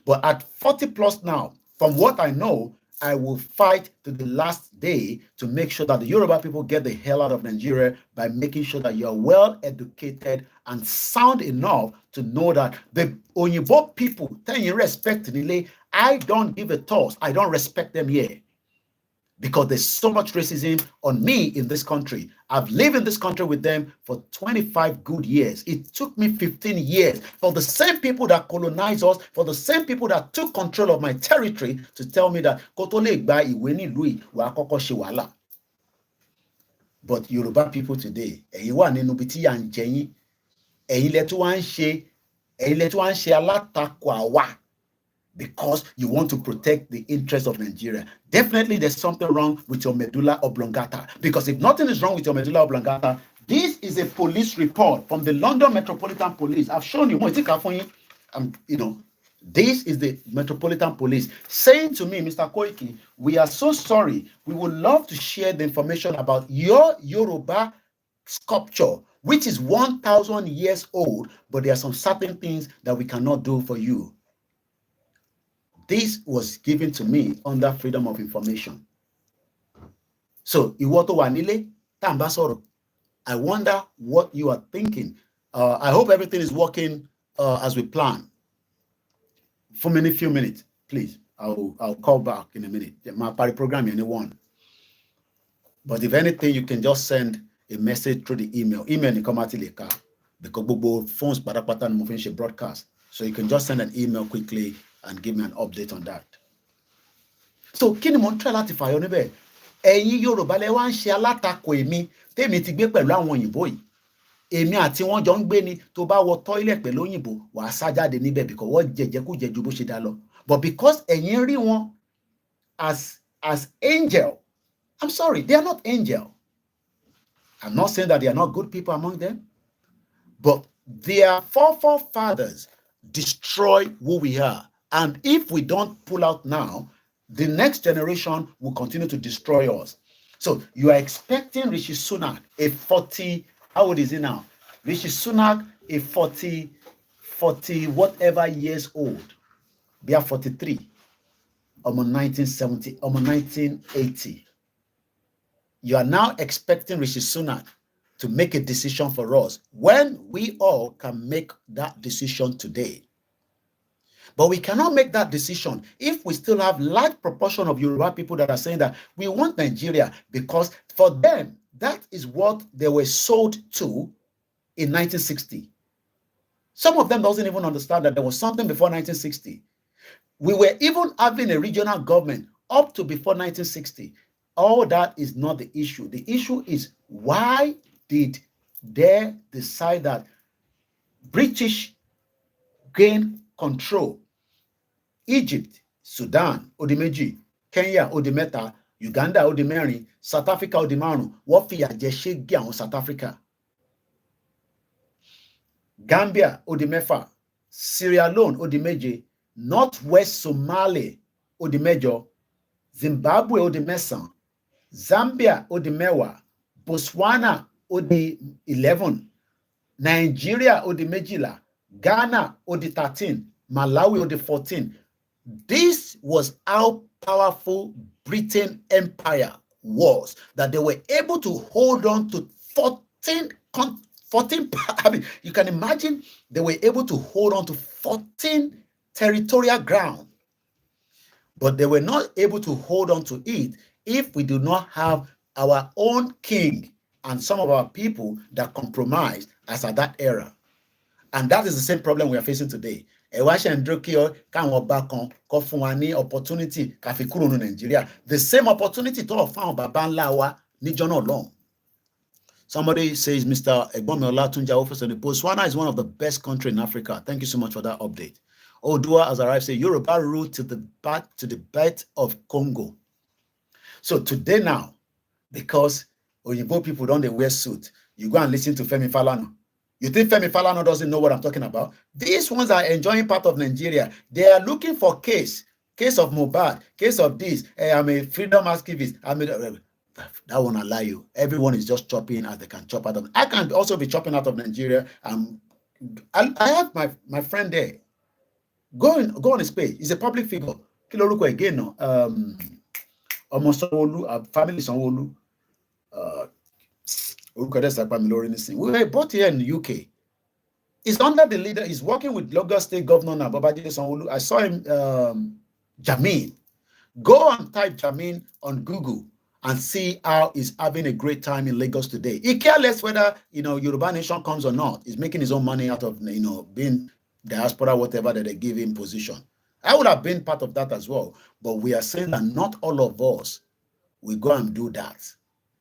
But at 40 plus now, from what I know, I will fight to the last day to make sure that the Yoruba people get the hell out of Nigeria by making sure that you're well educated and sound enough to know that the Onyibo people, tell you respect, I don't give a toss. I don't respect them here. Because there's so much racism on me in this country. I've lived in this country with them for 25 good years. It took me 15 years for the same people that colonized us, for the same people that took control of my territory to tell me that but Yoruba people today, because you want to protect the interests of Nigeria. Definitely there's something wrong with your medulla oblongata. Because if nothing is wrong with your medulla oblongata, this is a police report from the London Metropolitan Police. I've shown you, this is the Metropolitan Police saying to me, Mr. Koiki, we are so sorry. We would love to share the information about your Yoruba sculpture, which is 1,000 years old, but there are some certain things that we cannot do for you. This was given to me under freedom of information. So, Iwoto Wanile, Tambasoro, I wonder what you are thinking. I hope everything is working as we plan. For a few minutes, please. I'll call back in a minute. My party program, anyone. But if anything, you can just send a message through the email. Email ni come because both phones broadcast. So you can just send an email quickly and give me an update on that. So, kí ni mo ń try láti fàyọ níbẹ̀? Ẹ̀yin Yorùbá lẹ wá ń ṣe alátakò èmi tèmi ti gbé pẹ̀lú àwọn òyìnbó yìí. Èmi àti wọn jọ ń gbé ni tó bá wọ toilet pẹ̀lú òyìnbó wà á sá jáde níbẹ̀ because wọ́n jẹjẹkújẹ ju bó ṣe dá lọ. But because ẹ̀yin rí wọn as angel, I'm sorry, they are not angel. I'm not saying that they are not good people among them, but their forefathers destroy who we are. And if we don't pull out now, the next generation will continue to destroy us. So you are expecting Rishi Sunak, a 40, how old is he now? Rishi Sunak, a 40 whatever years old. They are 43. Almost 1970, almost 1980. You are now expecting Rishi Sunak to make a decision for us when we all can make that decision today. But we cannot make that decision if we still have large proportion of Yoruba people that are saying that we want Nigeria because for them, that is what they were sold to in 1960. Some of them doesn't even understand that there was something before 1960. We were even having a regional government up to before 1960. All that is not the issue. The issue is why did they decide that British gain control? Egypt, Sudan, Odimeji, Kenya, Odimeta, Uganda, Odimeri, South Africa, Odimanu, what fi àjẹṣe on South Africa. Gambia, Odimefa, Sierra Leone, Odimeji, Northwest Somalia, Odimejo, Zimbabwe, Odimesan, Zambia, Odimewa, Botswana, Odi 11, Nigeria, Odimejila, Ghana, Odi 13, Malawi, Odi 14. This was how powerful Britain Empire was, that they were able to hold on to 14, I mean, you can imagine they were able to hold on to 14 territorial ground, but they were not able to hold on to it if we do not have our own king and some of our people that compromised as at that era. And that is the same problem we are facing today. The same opportunity to found Babanlawa Nijono long. Somebody says, Mr. Egbomola Tunja officer in the Botswana is one of the best countries in Africa. Thank you so much for that update. Odua has arrived, say Yoruba rule to the birth of Congo. So today now, because Oyibo people don't they wear suit, you go and listen to Femi Falana. You think Femi Falana doesn't know what I'm talking about? These ones are enjoying part of Nigeria. They are looking for case of Mohbad, case of this. Hey, I'm a freedom activist. That one, I lie you. Everyone is just chopping as they can chop out of. I can also be chopping out of Nigeria. I have my friend there. Go on his page. He's a public figure. Kiloruko again, no. Family Sanwo-Olu. We were brought here in the UK. He's under the leader. He's working with Lagos State Governor Babajide Sanwo-Olu. I saw him, Jamin. Go and type Jamin on Google and see how he's having a great time in Lagos today. He cares less whether Yoruba Nation comes or not. He's making his own money out of being diaspora, whatever that they give him position. I would have been part of that as well. But we are saying that not all of us will go and do that.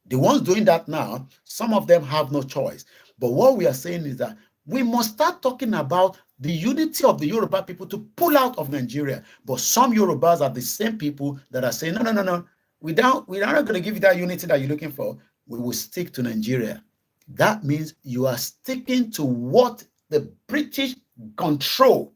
The ones doing that now, some of them have no choice. But what we are saying is that we must start talking about the unity of the Yoruba people to pull out of Nigeria. But some Yorubas are the same people that are saying, no. We're not going to give you that unity that you're looking for. We will stick to Nigeria. That means you are sticking to what the British control.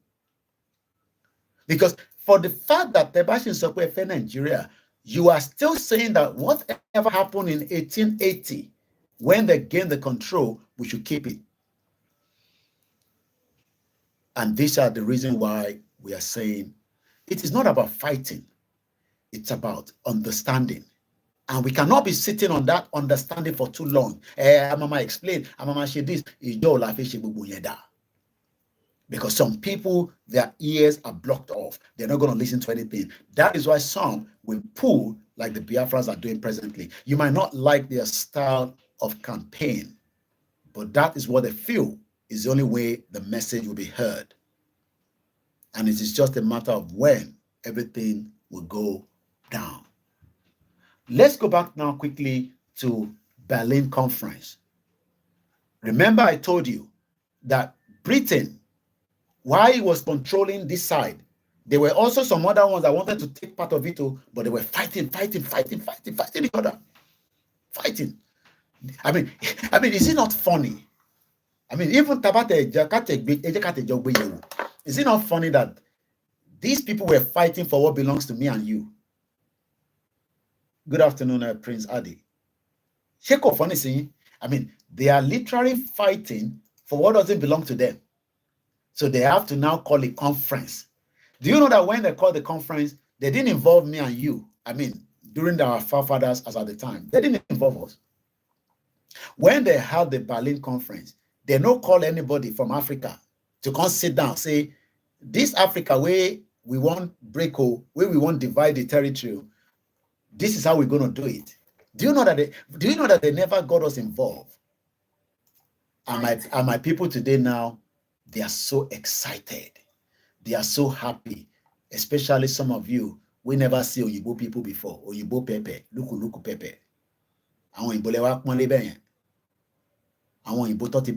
Because for the fact that the Bashin Sokwe Nigeria, you are still saying that whatever happened in 1880, when they gained the control, we should keep it. And these are the reasons why we are saying it is not about fighting. It's about understanding. And we cannot be sitting on that understanding for too long. Mama explain, Mama say this, because some people, their ears are blocked off. They're not going to listen to anything. That is why some will pull like the Biafrans are doing presently. You might not like their style of campaign, but that is what they feel is the only way the message will be heard. And it is just a matter of when everything will go down. Let's go back now quickly to Berlin Conference. Remember I told you that Britain, while he was controlling this side, there were also some other ones that wanted to take part of it too, but they were fighting each other. Fighting. I mean, is it not funny? I mean, even is it not funny that these people were fighting for what belongs to me and you? Good afternoon, Prince Adi. I mean, they are literally fighting for what doesn't belong to them. So they have to now call a conference. Do you know that when they called the conference, they didn't involve me and you? I mean, during our forefathers as at the time, they didn't involve us. When they had the Berlin Conference, they don't call anybody from Africa to come sit down, say, this Africa where we want break, where we want divide the territory, this is how we're going to do it. Do you know that they never got us involved? And my people today now, they are so excited. They are so happy, especially some of you. We never see Oyibo people before. Oyibo Pepe, Luku Pepe. Àwọn Ìbò lẹ́wà pọ́n lé bẹ́yẹn. Àwọn Ìbò tó ti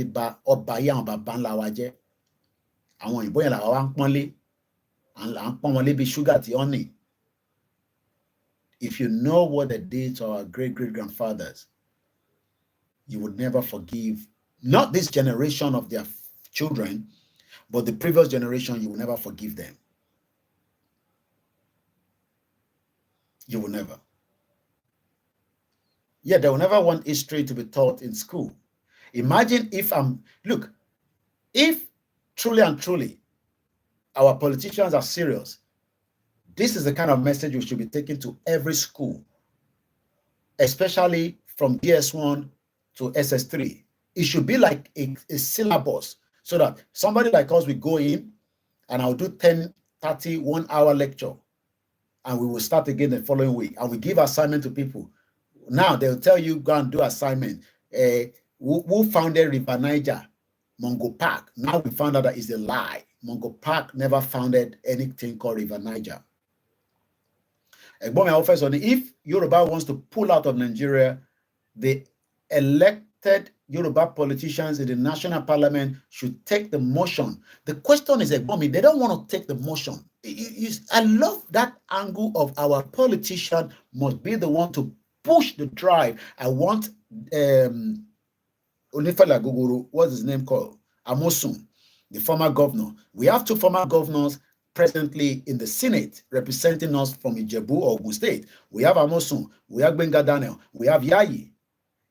ba ọba yé àwọn bàbá ńlá wa jẹ́. Àwọn Ìbò yẹn làwa wá ń pọ́n lé. À ń pọ́n wọn lé bí ṣúgà tí honey. If you know what they did to our great-great-grandfathers, you would never forgive, not this generation of their children, but the previous generation, you will never forgive them. You will never. Yeah, they will never want history to be taught in school. Imagine if if truly and truly our politicians are serious, this is the kind of message we should be taking to every school, especially from DS1 to SS3. It should be like a syllabus so that somebody like us will go in and I'll do 10, 30, 1 hour lecture and we will start again the following week and we give assignment to people. Now they'll tell you, go and do assignment. Who founded River Niger? Mongo Park. Now we found out that it's a lie. Mongo Park never founded anything called River Niger. If Yoruba wants to pull out of Nigeria, the elected Yoruba politicians in the national parliament should take the motion. The question is, they don't want to take the motion. I love that angle of our politician must be the one to push the drive. I want Onifala Guguru, what's his name called? Amosun, the former governor. We have 2 former governors presently in the Senate representing us from Ijebu or Ogun State. We have Amosun, we have Benga Daniel, we have Yayi,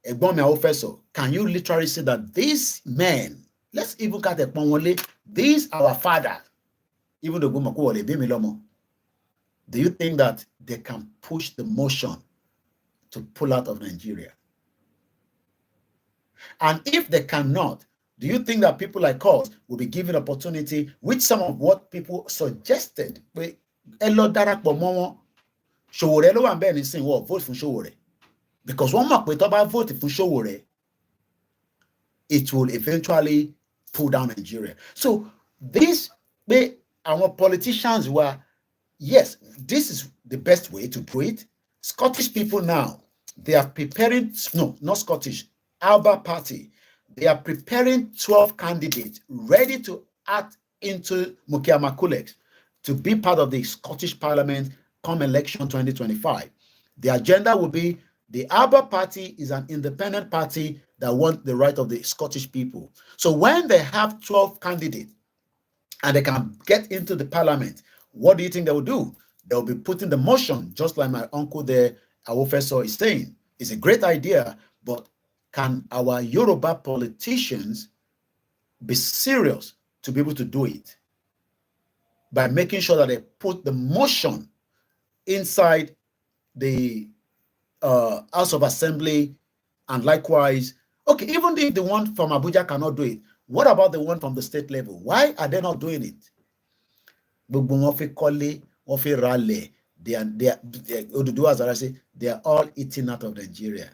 Egbome Ofeso. Can you literally say that these men, let's even cut the Pongole, these are our fathers, even though Gumakuole Bimilomo, do you think that they can push the motion to pull out of Nigeria? And if they cannot, do you think that people like us will be given opportunity, which some of what people suggested? Vote for Showore. Because one more vote for Showore, it will eventually pull down Nigeria. So this way, our politicians were, yes, this is the best way to do it. Scottish people now, they are preparing, no, not Scottish, Alba Party, they are preparing 12 candidates ready to act into Mukia Makulex to be part of the Scottish Parliament come election 2025. The agenda will be the Alba Party is an independent party that wants the right of the Scottish people. So when they have 12 candidates and they can get into the Parliament, what do you think they will do? They'll be putting the motion, just like my uncle there, Awofeso, is saying. It's a great idea, but can our Yoruba politicians be serious to be able to do it by making sure that they put the motion inside the House of Assembly, and likewise, okay, even if the one from Abuja cannot do it, what about the one from the state level? Why are they not doing it? They are all eating out of Nigeria.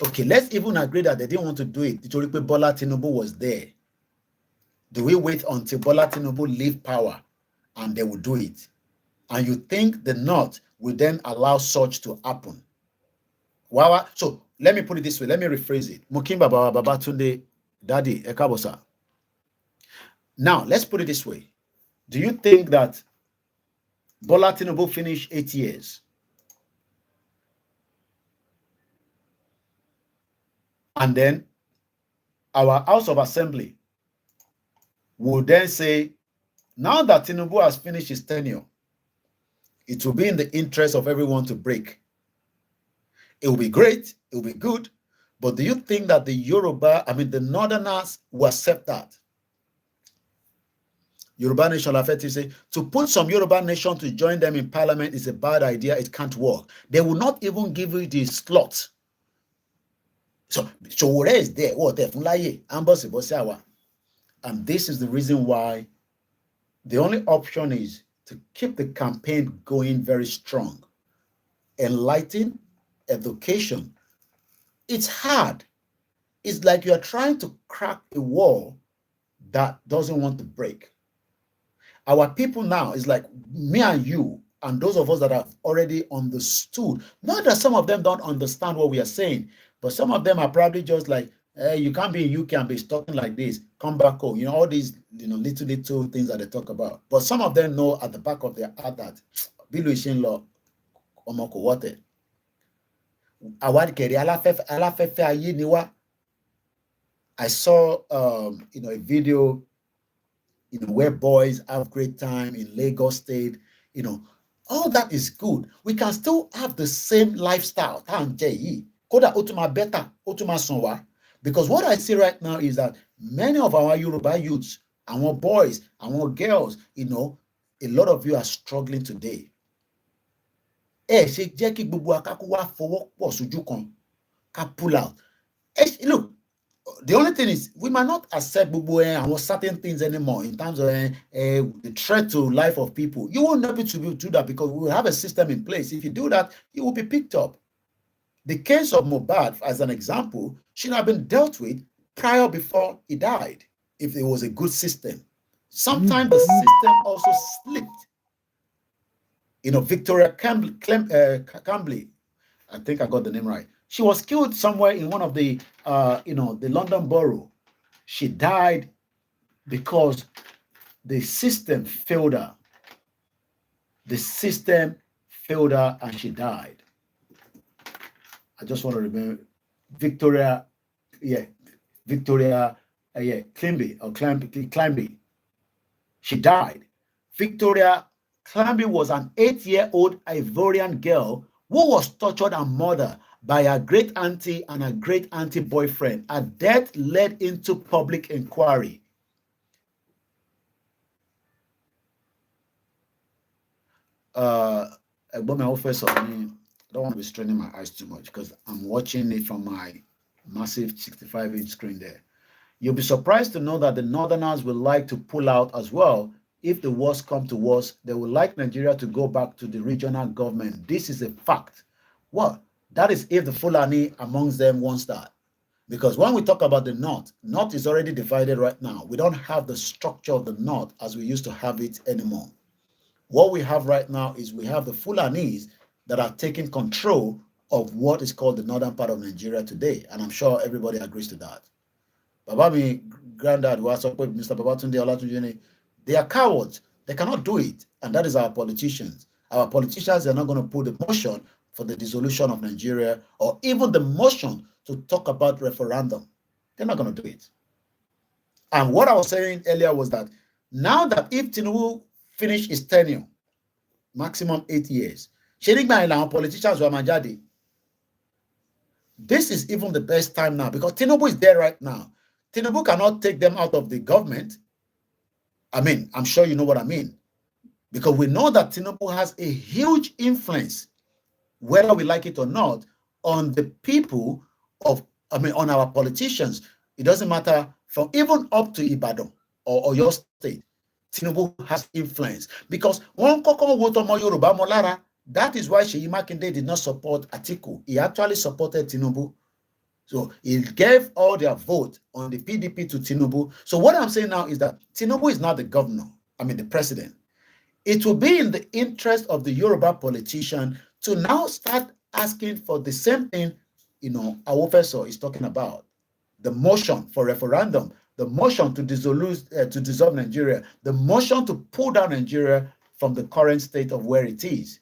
Okay, let's even agree that they didn't want to do it. Bola Tinubu was there. Do we wait until Bola Tinubu leave power and they will do it? And you think the North will then allow such to happen? Wow. So let me put it this way. Let me rephrase it. Mukimba Babatunde, Daddy, Ekabosa. Now, let's put it this way. Do you think that Bola Tinubu finished 8 years? And then our House of Assembly will then say, now that Tinubu has finished his tenure, it will be in the interest of everyone to break. It will be great, it will be good, but do you think that the Northerners will accept that? Yoruba Nation Lafeti say, to put some Yoruba Nation to join them in Parliament is a bad idea, it can't work. They will not even give you the slot. So where is there? What there? And this is the reason why the only option is to keep the campaign going very strong. Enlighten, education. It's hard. It's like you're trying to crack a wall that doesn't want to break. Our people now is like me and you and those of us that have already understood. Not that some of them don't understand what we are saying, but some of them are probably just like, hey, you can't be in UK and be talking like this. Come back home. All these little things that they talk about. But some of them know at the back of their heart that Bilu Ishin law omoko water. I saw a video where boys have great time in Lagos State. All that is good. We can still have the same lifestyle. Koda Otuma better, Otuma Sonwa. Because what I see right now is that many of our Yoruba youths, our boys, our girls, a lot of you are struggling today. Pull out. Look, the only thing is we might not accept certain things anymore in terms of the threat to life of people. You will not be able to do that because we will have a system in place. If you do that, you will be picked up. The case of Mohbad, as an example, should have been dealt with before he died, if it was a good system. Sometimes the system also slipped. Victoria Cambley, I think I got the name right. She was killed somewhere in one of the, the London borough. She died because the system failed her. The system failed her and she died. I just want to remember Victoria Victoria Climby. She died. Victoria Climby was an 8-year-old Ivorian girl who was tortured and murdered by her great auntie and her great auntie boyfriend. Her death led into public inquiry. I don't want to be straining my eyes too much because I'm watching it from my massive 65-inch screen there. You'll be surprised to know that the Northerners will like to pull out as well. If the worst come to worst, they would like Nigeria to go back to the regional government. This is a fact. Well, that is if the Fulani amongst them wants that. Because when we talk about the North is already divided right now. We don't have the structure of the North as we used to have it anymore. What we have right now is we have the Fulanis that are taking control of what is called the northern part of Nigeria today. And I'm sure everybody agrees to that. Babami, granddad, who has supported Mr. Babatunde Olatunjini, they are cowards. They cannot do it. And that is our politicians. Our politicians are not going to put the motion for the dissolution of Nigeria or even the motion to talk about referendum. They're not going to do it. And what I was saying earlier was that now that if Tinubu finish his tenure, maximum 8 years, politicians were majadi. This is even the best time now because Tinubu is there right now. Tinubu cannot take them out of the government. I mean, I'm sure you know what I mean. Because we know that Tinubu has a huge influence, whether we like it or not, on the people on our politicians. It doesn't matter from even up to Ibadan or your state. Tinubu has influence. Because one Koko Wotomo Yoruba Molara, that is why Seyi Makinde did not support Atiku. He actually supported Tinubu. So he gave all their vote on the PDP to Tinubu. So what I'm saying now is that Tinubu is not the governor, the president. It will be in the interest of the Yoruba politician to now start asking for the same thing, our professor is talking about. The motion for referendum, the motion to dissolve Nigeria, the motion to pull down Nigeria from the current state of where it is.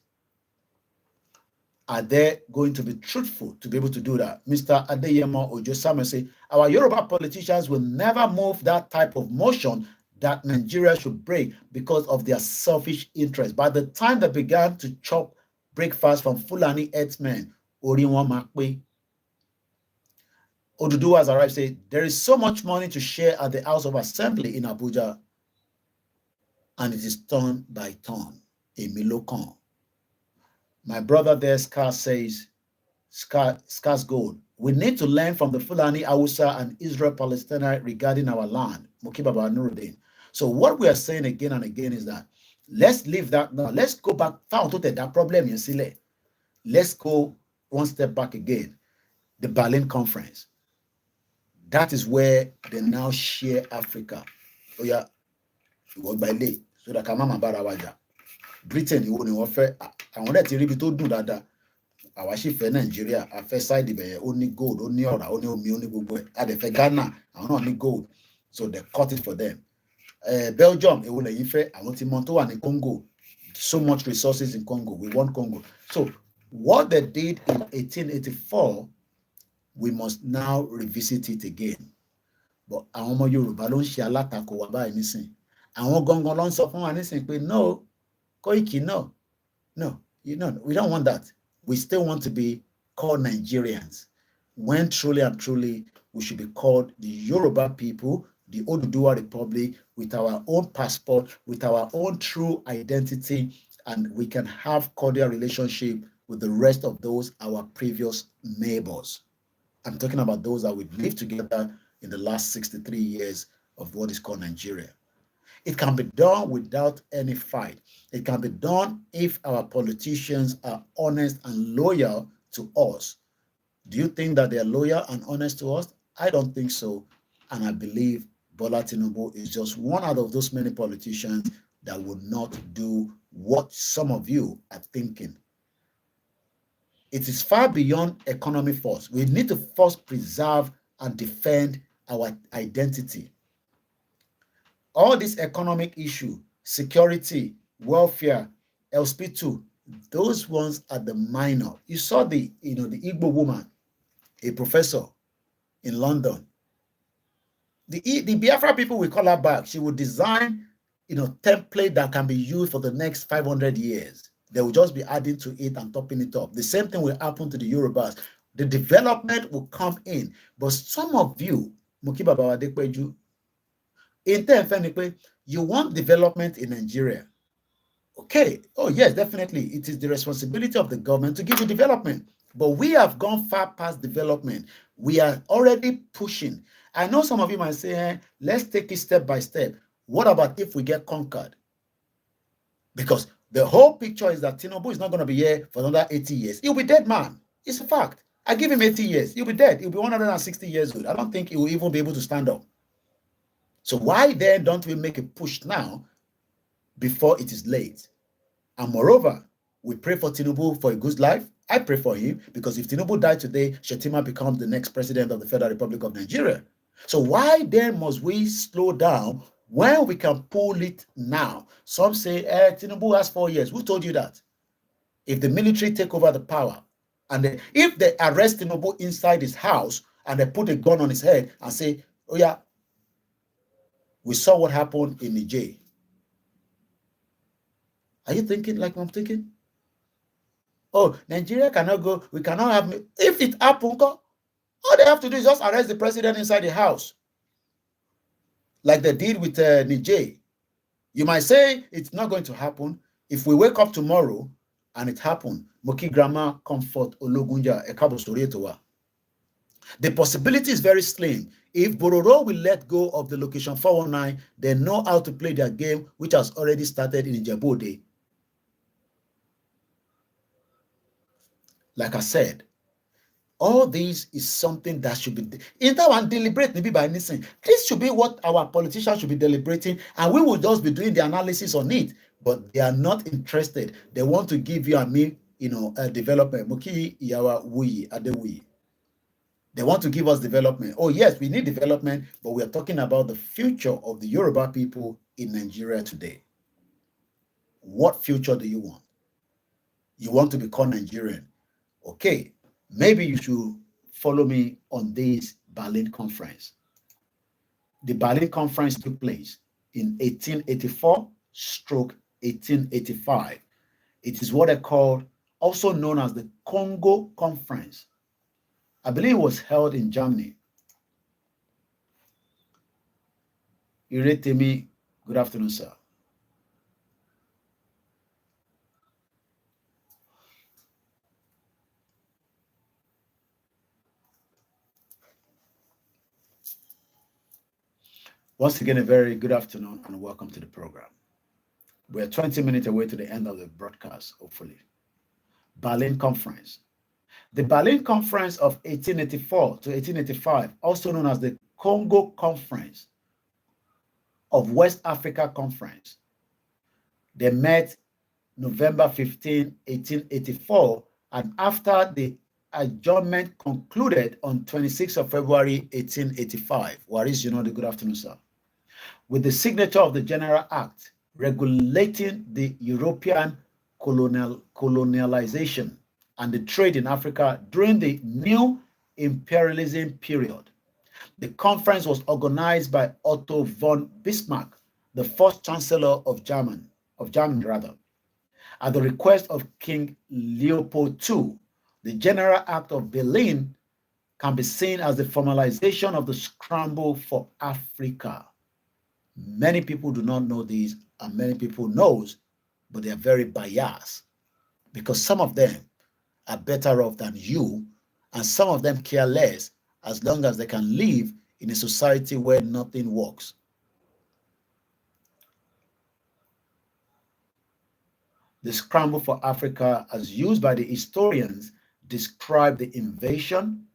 Are they going to be truthful to be able to do that? Mr. Adeyemo Ojo-Samuel say, our Yoruba politicians will never move that type of motion that Nigeria should break because of their selfish interest. By the time they began to chop breakfast from Fulani herdsmen, Oriwon Makwe, Oduduwa has arrived, say, there is so much money to share at the House of Assembly in Abuja, and it is turn by turn. Emilokan. My brother there, Starr, says, Star's gold. We need to learn from the Fulani, Hausa, and Israel Palestinian regarding our land. Mukibaba Nuruddin. So what we are saying again and again is that let's leave that now. Let's go back. That problem, let's go one step back again. The Berlin Conference. That is where they now share Africa. Oh yeah, it was by late. So that Kamama Barawaja. Britain, you won't offer. I want to read it to do that. Our chief in Nigeria, I first side only gold, only ora, only gold. At the Ghana, I want only gold. So they cut it for them. Belgium, it will I want Monto and Congo. So much resources in Congo. We want Congo. So what they did in 1884, we must now revisit it again. But àwọn ọmọ Yorùbá ló ń ṣe alátakò wa báyìí nísìn. Àwọn gangan ló ń sọ fún wa nísìn pé no, Koiki, no, we don't want that. We still want to be called Nigerians. When truly and truly, we should be called the Yoruba people, the Oduduwa Republic, with our own passport, with our own true identity, and we can have cordial relationship with the rest of those our previous neighbors. I'm talking about those that we've lived together in the last 63 years of what is called Nigeria. It can be done without any fight. It can be done if our politicians are honest and loyal to us. Do you think that they are loyal and honest to us? I don't think so. And I believe Bola Tinubu is just one out of those many politicians that would not do what some of you are thinking. It is far beyond economy first. We need to first preserve and defend our identity. All this economic issue, security, welfare, LSP2, those ones are the minor. You saw the Igbo woman, a professor in London. the Biafra people will call her back. She will design, template that can be used for the next 500 years. They will just be adding to it and topping it up. The same thing will happen to the Yorubas. The development will come in. But some of you, Mukiba Bawadekweju, you want development in Nigeria. Okay. Oh, yes, definitely. It is the responsibility of the government to give you development. But we have gone far past development. We are already pushing. I know some of you might say, let's take it step by step. What about if we get conquered? Because the whole picture is that Tinubu is not going to be here for another 80 years. He'll be dead, man. It's a fact. I give him 80 years. He'll be dead. He'll be 160 years old. I don't think he will even be able to stand up. So why then don't we make a push now before it is late? And moreover, we pray for Tinubu for a good life. I pray for him because if Tinubu died today, Shetima becomes the next president of the Federal Republic of Nigeria. So why then must we slow down when we can pull it now? Some say, Tinubu has 4 years. Who told you that? If the military take over the power, and if they arrest Tinubu inside his house and they put a gun on his head and say, oh yeah, we saw what happened in Niger. Are you thinking like I'm thinking? Oh, Nigeria cannot go. We cannot have. If it happens, all they have to do is just arrest the president inside the house, like they did with Niger. You might say it's not going to happen. If we wake up tomorrow and it happened, Moki Grandma Comfort Ologunja Ekabo Sorietowa. The possibility is very slim. If Bororo will let go of the location 419, they know how to play their game, which has already started in Ijebu-Ode. Like I said, all this is something that should be in that one deliberate maybe by anything. This should be what our politicians should be deliberating, and we will just be doing the analysis on it. But they are not interested. They want to give you and me, a development. Muki Iyawa Wuyi Adewuyi. They want to give us development. Oh yes, we need development, but we are talking about the future of the Yoruba people in Nigeria today. What future do you want? You want to become Nigerian? Okay, maybe you should follow me on this Berlin conference. The Berlin conference took place in 1884/1885. It is what I call, also known as the Congo Conference. I believe it was held in Germany. Iretemi, good afternoon, sir. Once again, a very good afternoon and welcome to the program. We're 20 minutes away to the end of the broadcast, hopefully. Berlin Conference. The Berlin Conference of 1884 to 1885, also known as the Congo Conference of West Africa Conference. They met November 15, 1884, and after the adjournment concluded on 26th of February, 1885. Waris, good afternoon, sir. With the signature of the General Act regulating the European colonialization and the trade in Africa during the new imperialism period. The conference was organized by Otto von Bismarck, the first Chancellor of Germany, at the request of King Leopold II. The General Act of Berlin can be seen as the formalization of the scramble for Africa. Many people do not know this, and many people knows, but they are very biased because some of them are better off than you, and some of them care less as long as they can live in a society where nothing works. The scramble for Africa, as used by the historians, describe the invasion,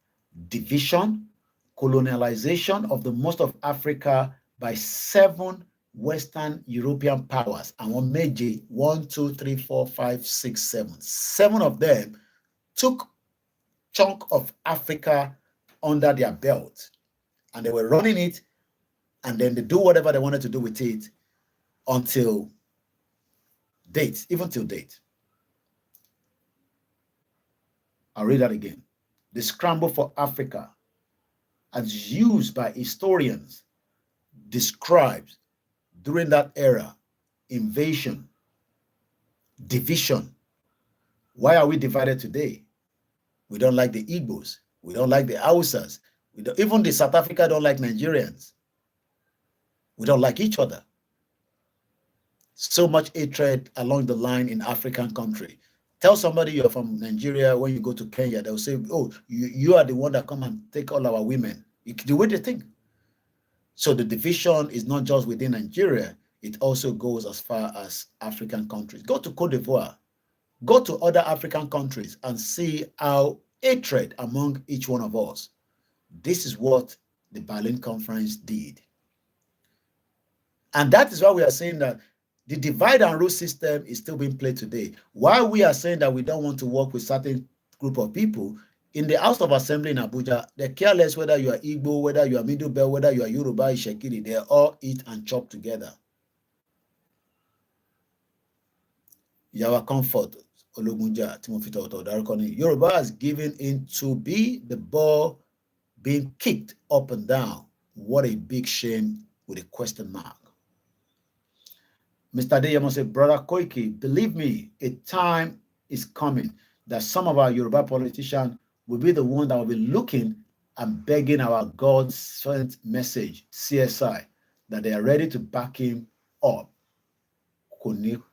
division, colonialization of the most of Africa by 7 Western European powers. And one major, 1, 2, 3, 4, 5, 6, 7. 7 of them took chunk of Africa under their belt, and they were running it, and then they do whatever they wanted to do with it until date, even till date. I'll read that again. The scramble for Africa, as used by historians, describes during that era invasion, division. Why are we divided today? We don't like the Igbos. We don't like the Hausas. Even the South Africa don't like Nigerians. We don't like each other. So much hatred along the line in African country. Tell somebody you're from Nigeria, when you go to Kenya, they'll say, oh, you are the one that come and take all our women. The way they think. So the division is not just within Nigeria, it also goes as far as African countries. Go to Cote d'Ivoire, go to other African countries and see how hatred among each one of us. This is what the Berlin Conference did. And that is why we are saying that the divide and rule system is still being played today. Why we are saying that we don't want to work with certain group of people, in the House of Assembly in Abuja, they care less whether you are Igbo, whether you are Middle Belt, whether you are Yoruba, Ishekiri, they all eat and chop together. Yawa Comfort, Ologunja, Timothy Toto, Darkoni. Yoruba has given in to be the ball being kicked up and down. What a big shame with a question mark. Mr. Adeyemo said, Brother Koiki, believe me, a time is coming that some of our Yoruba politicians will be the one that will be looking and begging our God-sent message, CSI, that they are ready to back him up. Mukidade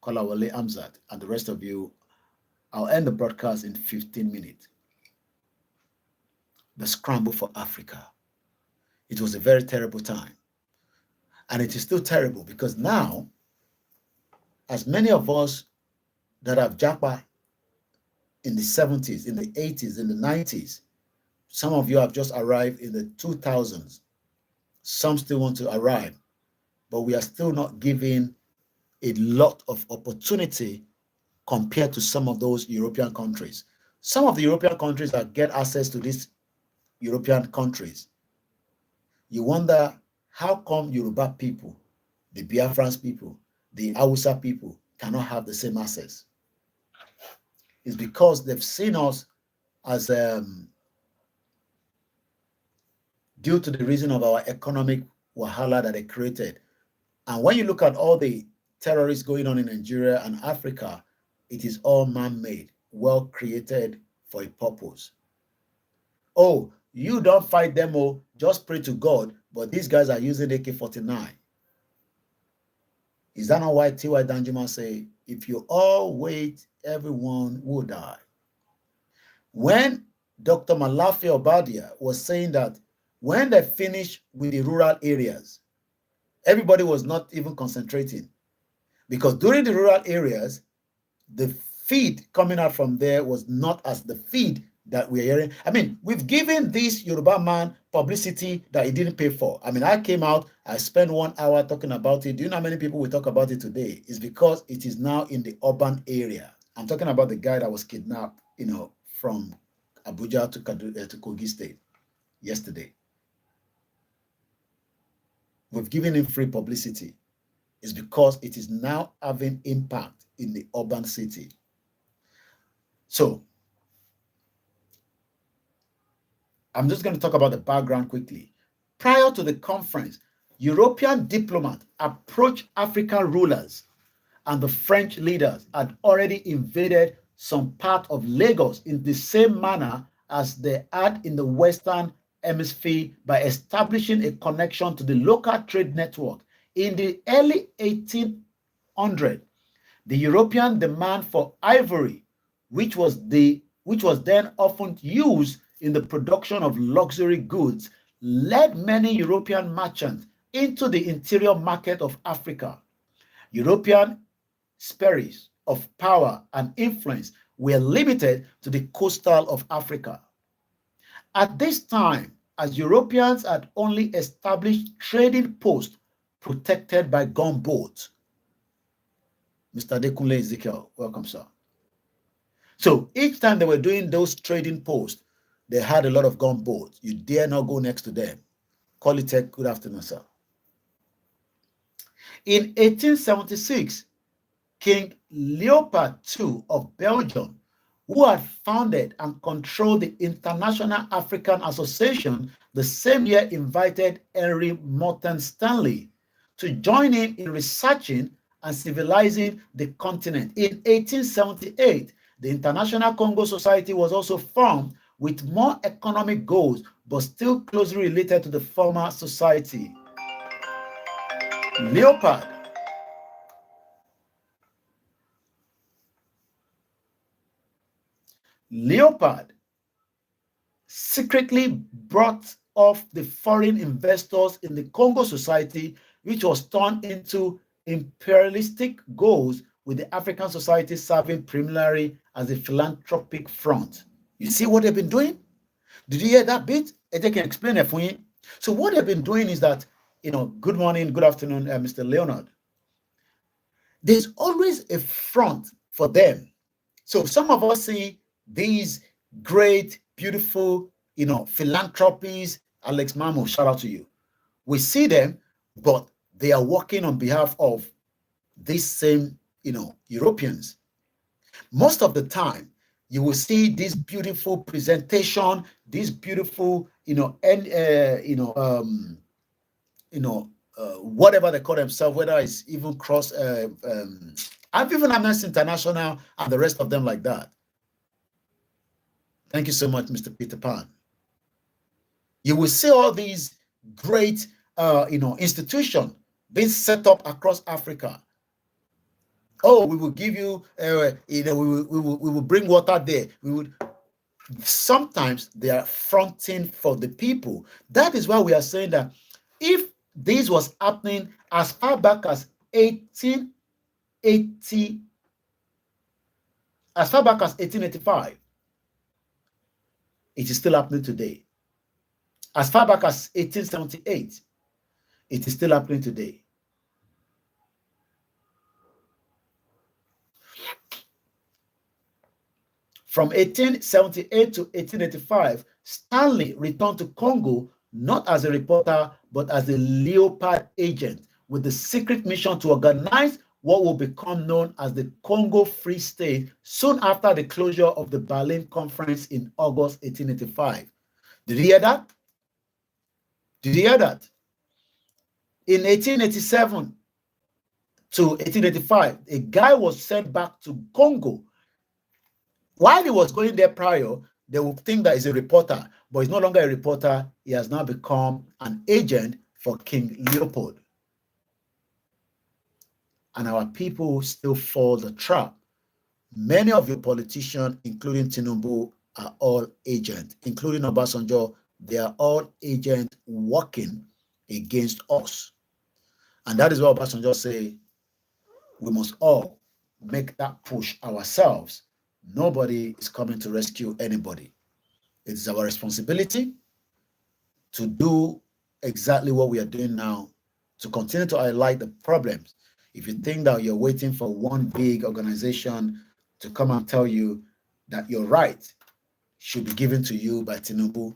Kolawole Amzat, and the rest of you, I'll end the broadcast in 15 minutes. The scramble for Africa. It was a very terrible time. And it is still terrible because now, as many of us that have japa in the 70s, in the 80s, in the 90s, some of you have just arrived in the 2000s. Some still want to arrive, but we are still not given a lot of opportunity compared to some of those European countries. Some of the European countries that get access to these European countries, you wonder how come Yoruba people, the Biafran people, the Hausa people cannot have the same access. It's because they've seen us as due to the reason of our economic wahala that they created. And when you look at all the terrorists going on in Nigeria and Africa, it is all man-made, well created for a purpose. Oh, you don't fight them, oh, just pray to God, but these guys are using AK-49. Is that not why T.Y. Danjuma say, if you all wait, everyone will die? When Dr. Malafi Obadia was saying that when they finished with the rural areas, everybody was not even concentrating, because during the rural areas, the feed coming out from there was not as the feed that we're hearing. I mean, we've given this Yoruba man publicity that he didn't pay for. I mean, I came out, I spent 1 hour talking about it. Do you know how many people will talk about it today? It's because it is now in the urban area. I'm talking about the guy that was kidnapped, from Abuja to Kogi State yesterday. We've given him free publicity. It's because it is now having impact in the urban city. So, I'm just going to talk about the background quickly. Prior to the conference, European diplomats approached African rulers, and the French leaders had already invaded some part of Lagos in the same manner as they had in the Western Hemisphere by establishing a connection to the local trade network. In the early 1800s, the European demand for ivory, which was then often used in the production of luxury goods, led many European merchants into the interior market of Africa. European spheres of power and influence were limited to the coastal of Africa. At this time, as Europeans had only established trading posts protected by gunboats. Mr. Dekunle Ezekiel, welcome, sir. So each time they were doing those trading posts, they had a lot of gunboats. You dare not go next to them. Qualitech, good afternoon, sir. In 1876, King Leopold II of Belgium who had founded and controlled the International African Association, the same year invited Henry Morton Stanley to join him in researching and civilizing the continent. In 1878, the International Congo Society was also formed with more economic goals, but still closely related to the former society. Leopard. Leopard secretly brought off the foreign investors in the Congo Society, which was turned into imperialistic goals, with the African Society serving primarily as a philanthropic front. You see what they've been doing? Did you hear that bit? They can explain it for you. So what they've been doing is that, good morning, good afternoon, Mr. Leonard. There's always a front for them. So some of us see these great, beautiful, philanthropies. Alex Mamo, shout out to you. We see them, but they are working on behalf of these same, Europeans. Most of the time, you will see this beautiful presentation, this beautiful, whatever they call themselves, whether it's even cross, I've even Amnesty International and the rest of them like that. Thank you so much, Mr. Peter Pan. You will see all these great, institutions being set up across Africa. Oh, we will give you, we will bring water there. We would. Sometimes they are fronting for the people. That is why we are saying that if this was happening as far back as 1880, as far back as 1885, it is still happening today. As far back as 1878, it is still happening today. From 1878 to 1885, Stanley returned to Congo not as a reporter, but as a Leopard agent with the secret mission to organize what will become known as the Congo Free State soon after the closure of the Berlin Conference in August 1885. Did you hear that? Did you hear that? In 1887 to 1885, a guy was sent back to Congo. While he was going there prior, they would think that he's a reporter, but he's no longer a reporter. He has now become an agent for King Leopold. And our people still fall the trap. Many of your politicians, including Tinubu, are all agents, including Obasanjo. They are all agents working against us. And that is why Obasanjo say we must all make that push ourselves. Nobody is coming to rescue anybody. It is our responsibility to do exactly what we are doing now, to continue to highlight the problems. If you think that you're waiting for one big organization to come and tell you that your right should be given to you by Tinubu,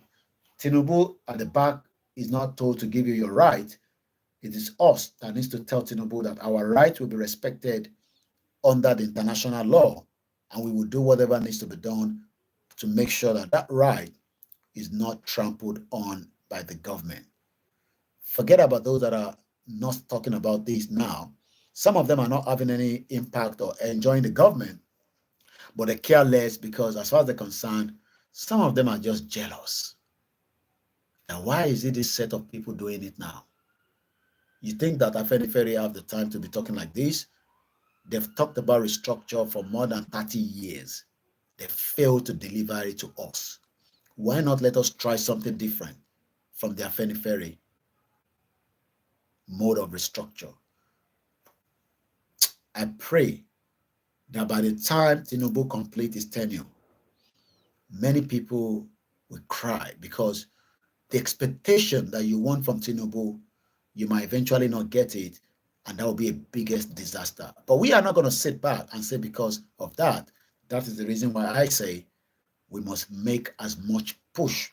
Tinubu at the back is not told to give you your right. It is us that needs to tell Tinubu that our right will be respected under the international law, and we will do whatever needs to be done to make sure that that right is not trampled on by the government. Forget about those that are not talking about this now. Some of them are not having any impact or enjoying the government, but they care less because as far as they're concerned, some of them are just jealous. Now, why is it this set of people doing it now? You think that Afenifere have the time to be talking like this? They've talked about restructure for more than 30 years. They failed to deliver it to us. Why not let us try something different from the Afenifere mode of restructure? I pray that by the time Tinubu completes his tenure, many people will cry because the expectation that you want from Tinubu, you might eventually not get it, and that will be a biggest disaster. But we are not going to sit back and say because of that. That is the reason why I say we must make as much push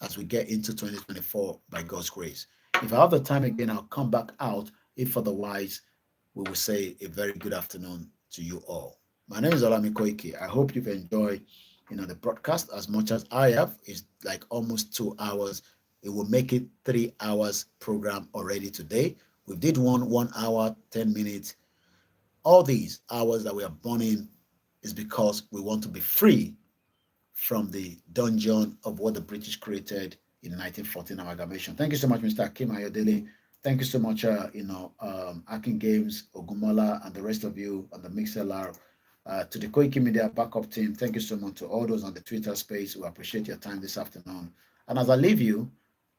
as we get into 2024 by God's grace. If I have the time again, I'll come back out. If otherwise, we will say a very good afternoon to you all. My name is Olami Koiki. I hope you've enjoyed, the broadcast as much as I have. It's like almost 2 hours. It will make it 3 hours program already today. We did 1 hour, 10 minutes. All these hours that we are burning is because we want to be free from the dungeon of what the British created in 1914 amalgamation. Thank you so much, Mr. Akim Ayodele. Thank you so much, Akin Games, Ogumola, and the rest of you on the MixLR. To the Koiki Media backup team, thank you so much. To all those on the Twitter space, we appreciate your time this afternoon. And as I leave you,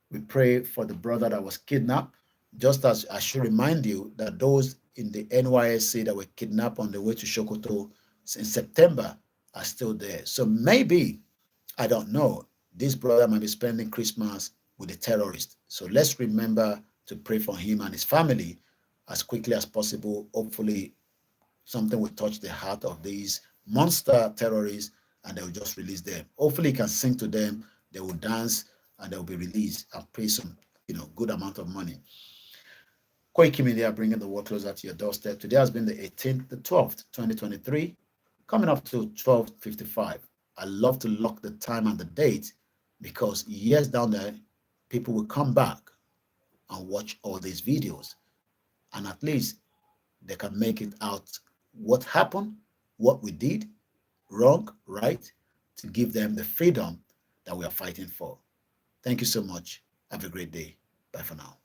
we pray for the brother that was kidnapped. Just as I should remind you that those in the NYSC that were kidnapped on the way to Sokoto in September are still there. So maybe, I don't know, this brother might be spending Christmas with the terrorists. So let's remember to pray for him and his family as quickly as possible. Hopefully, something will touch the heart of these monster terrorists and they will just release them. Hopefully, he can sing to them, they will dance, and they will be released and pay some, good amount of money. Koiki Media bringing the world closer to your doorstep. Today has been the 18th, the 12th, 2023, coming up to 12:55. I love to lock the time and the date because years down there, people will come back and watch all these videos, and at least they can make it out what happened, what we did, wrong, right, to give them the freedom that we are fighting for. Thank you so much. Have a great day. Bye for now.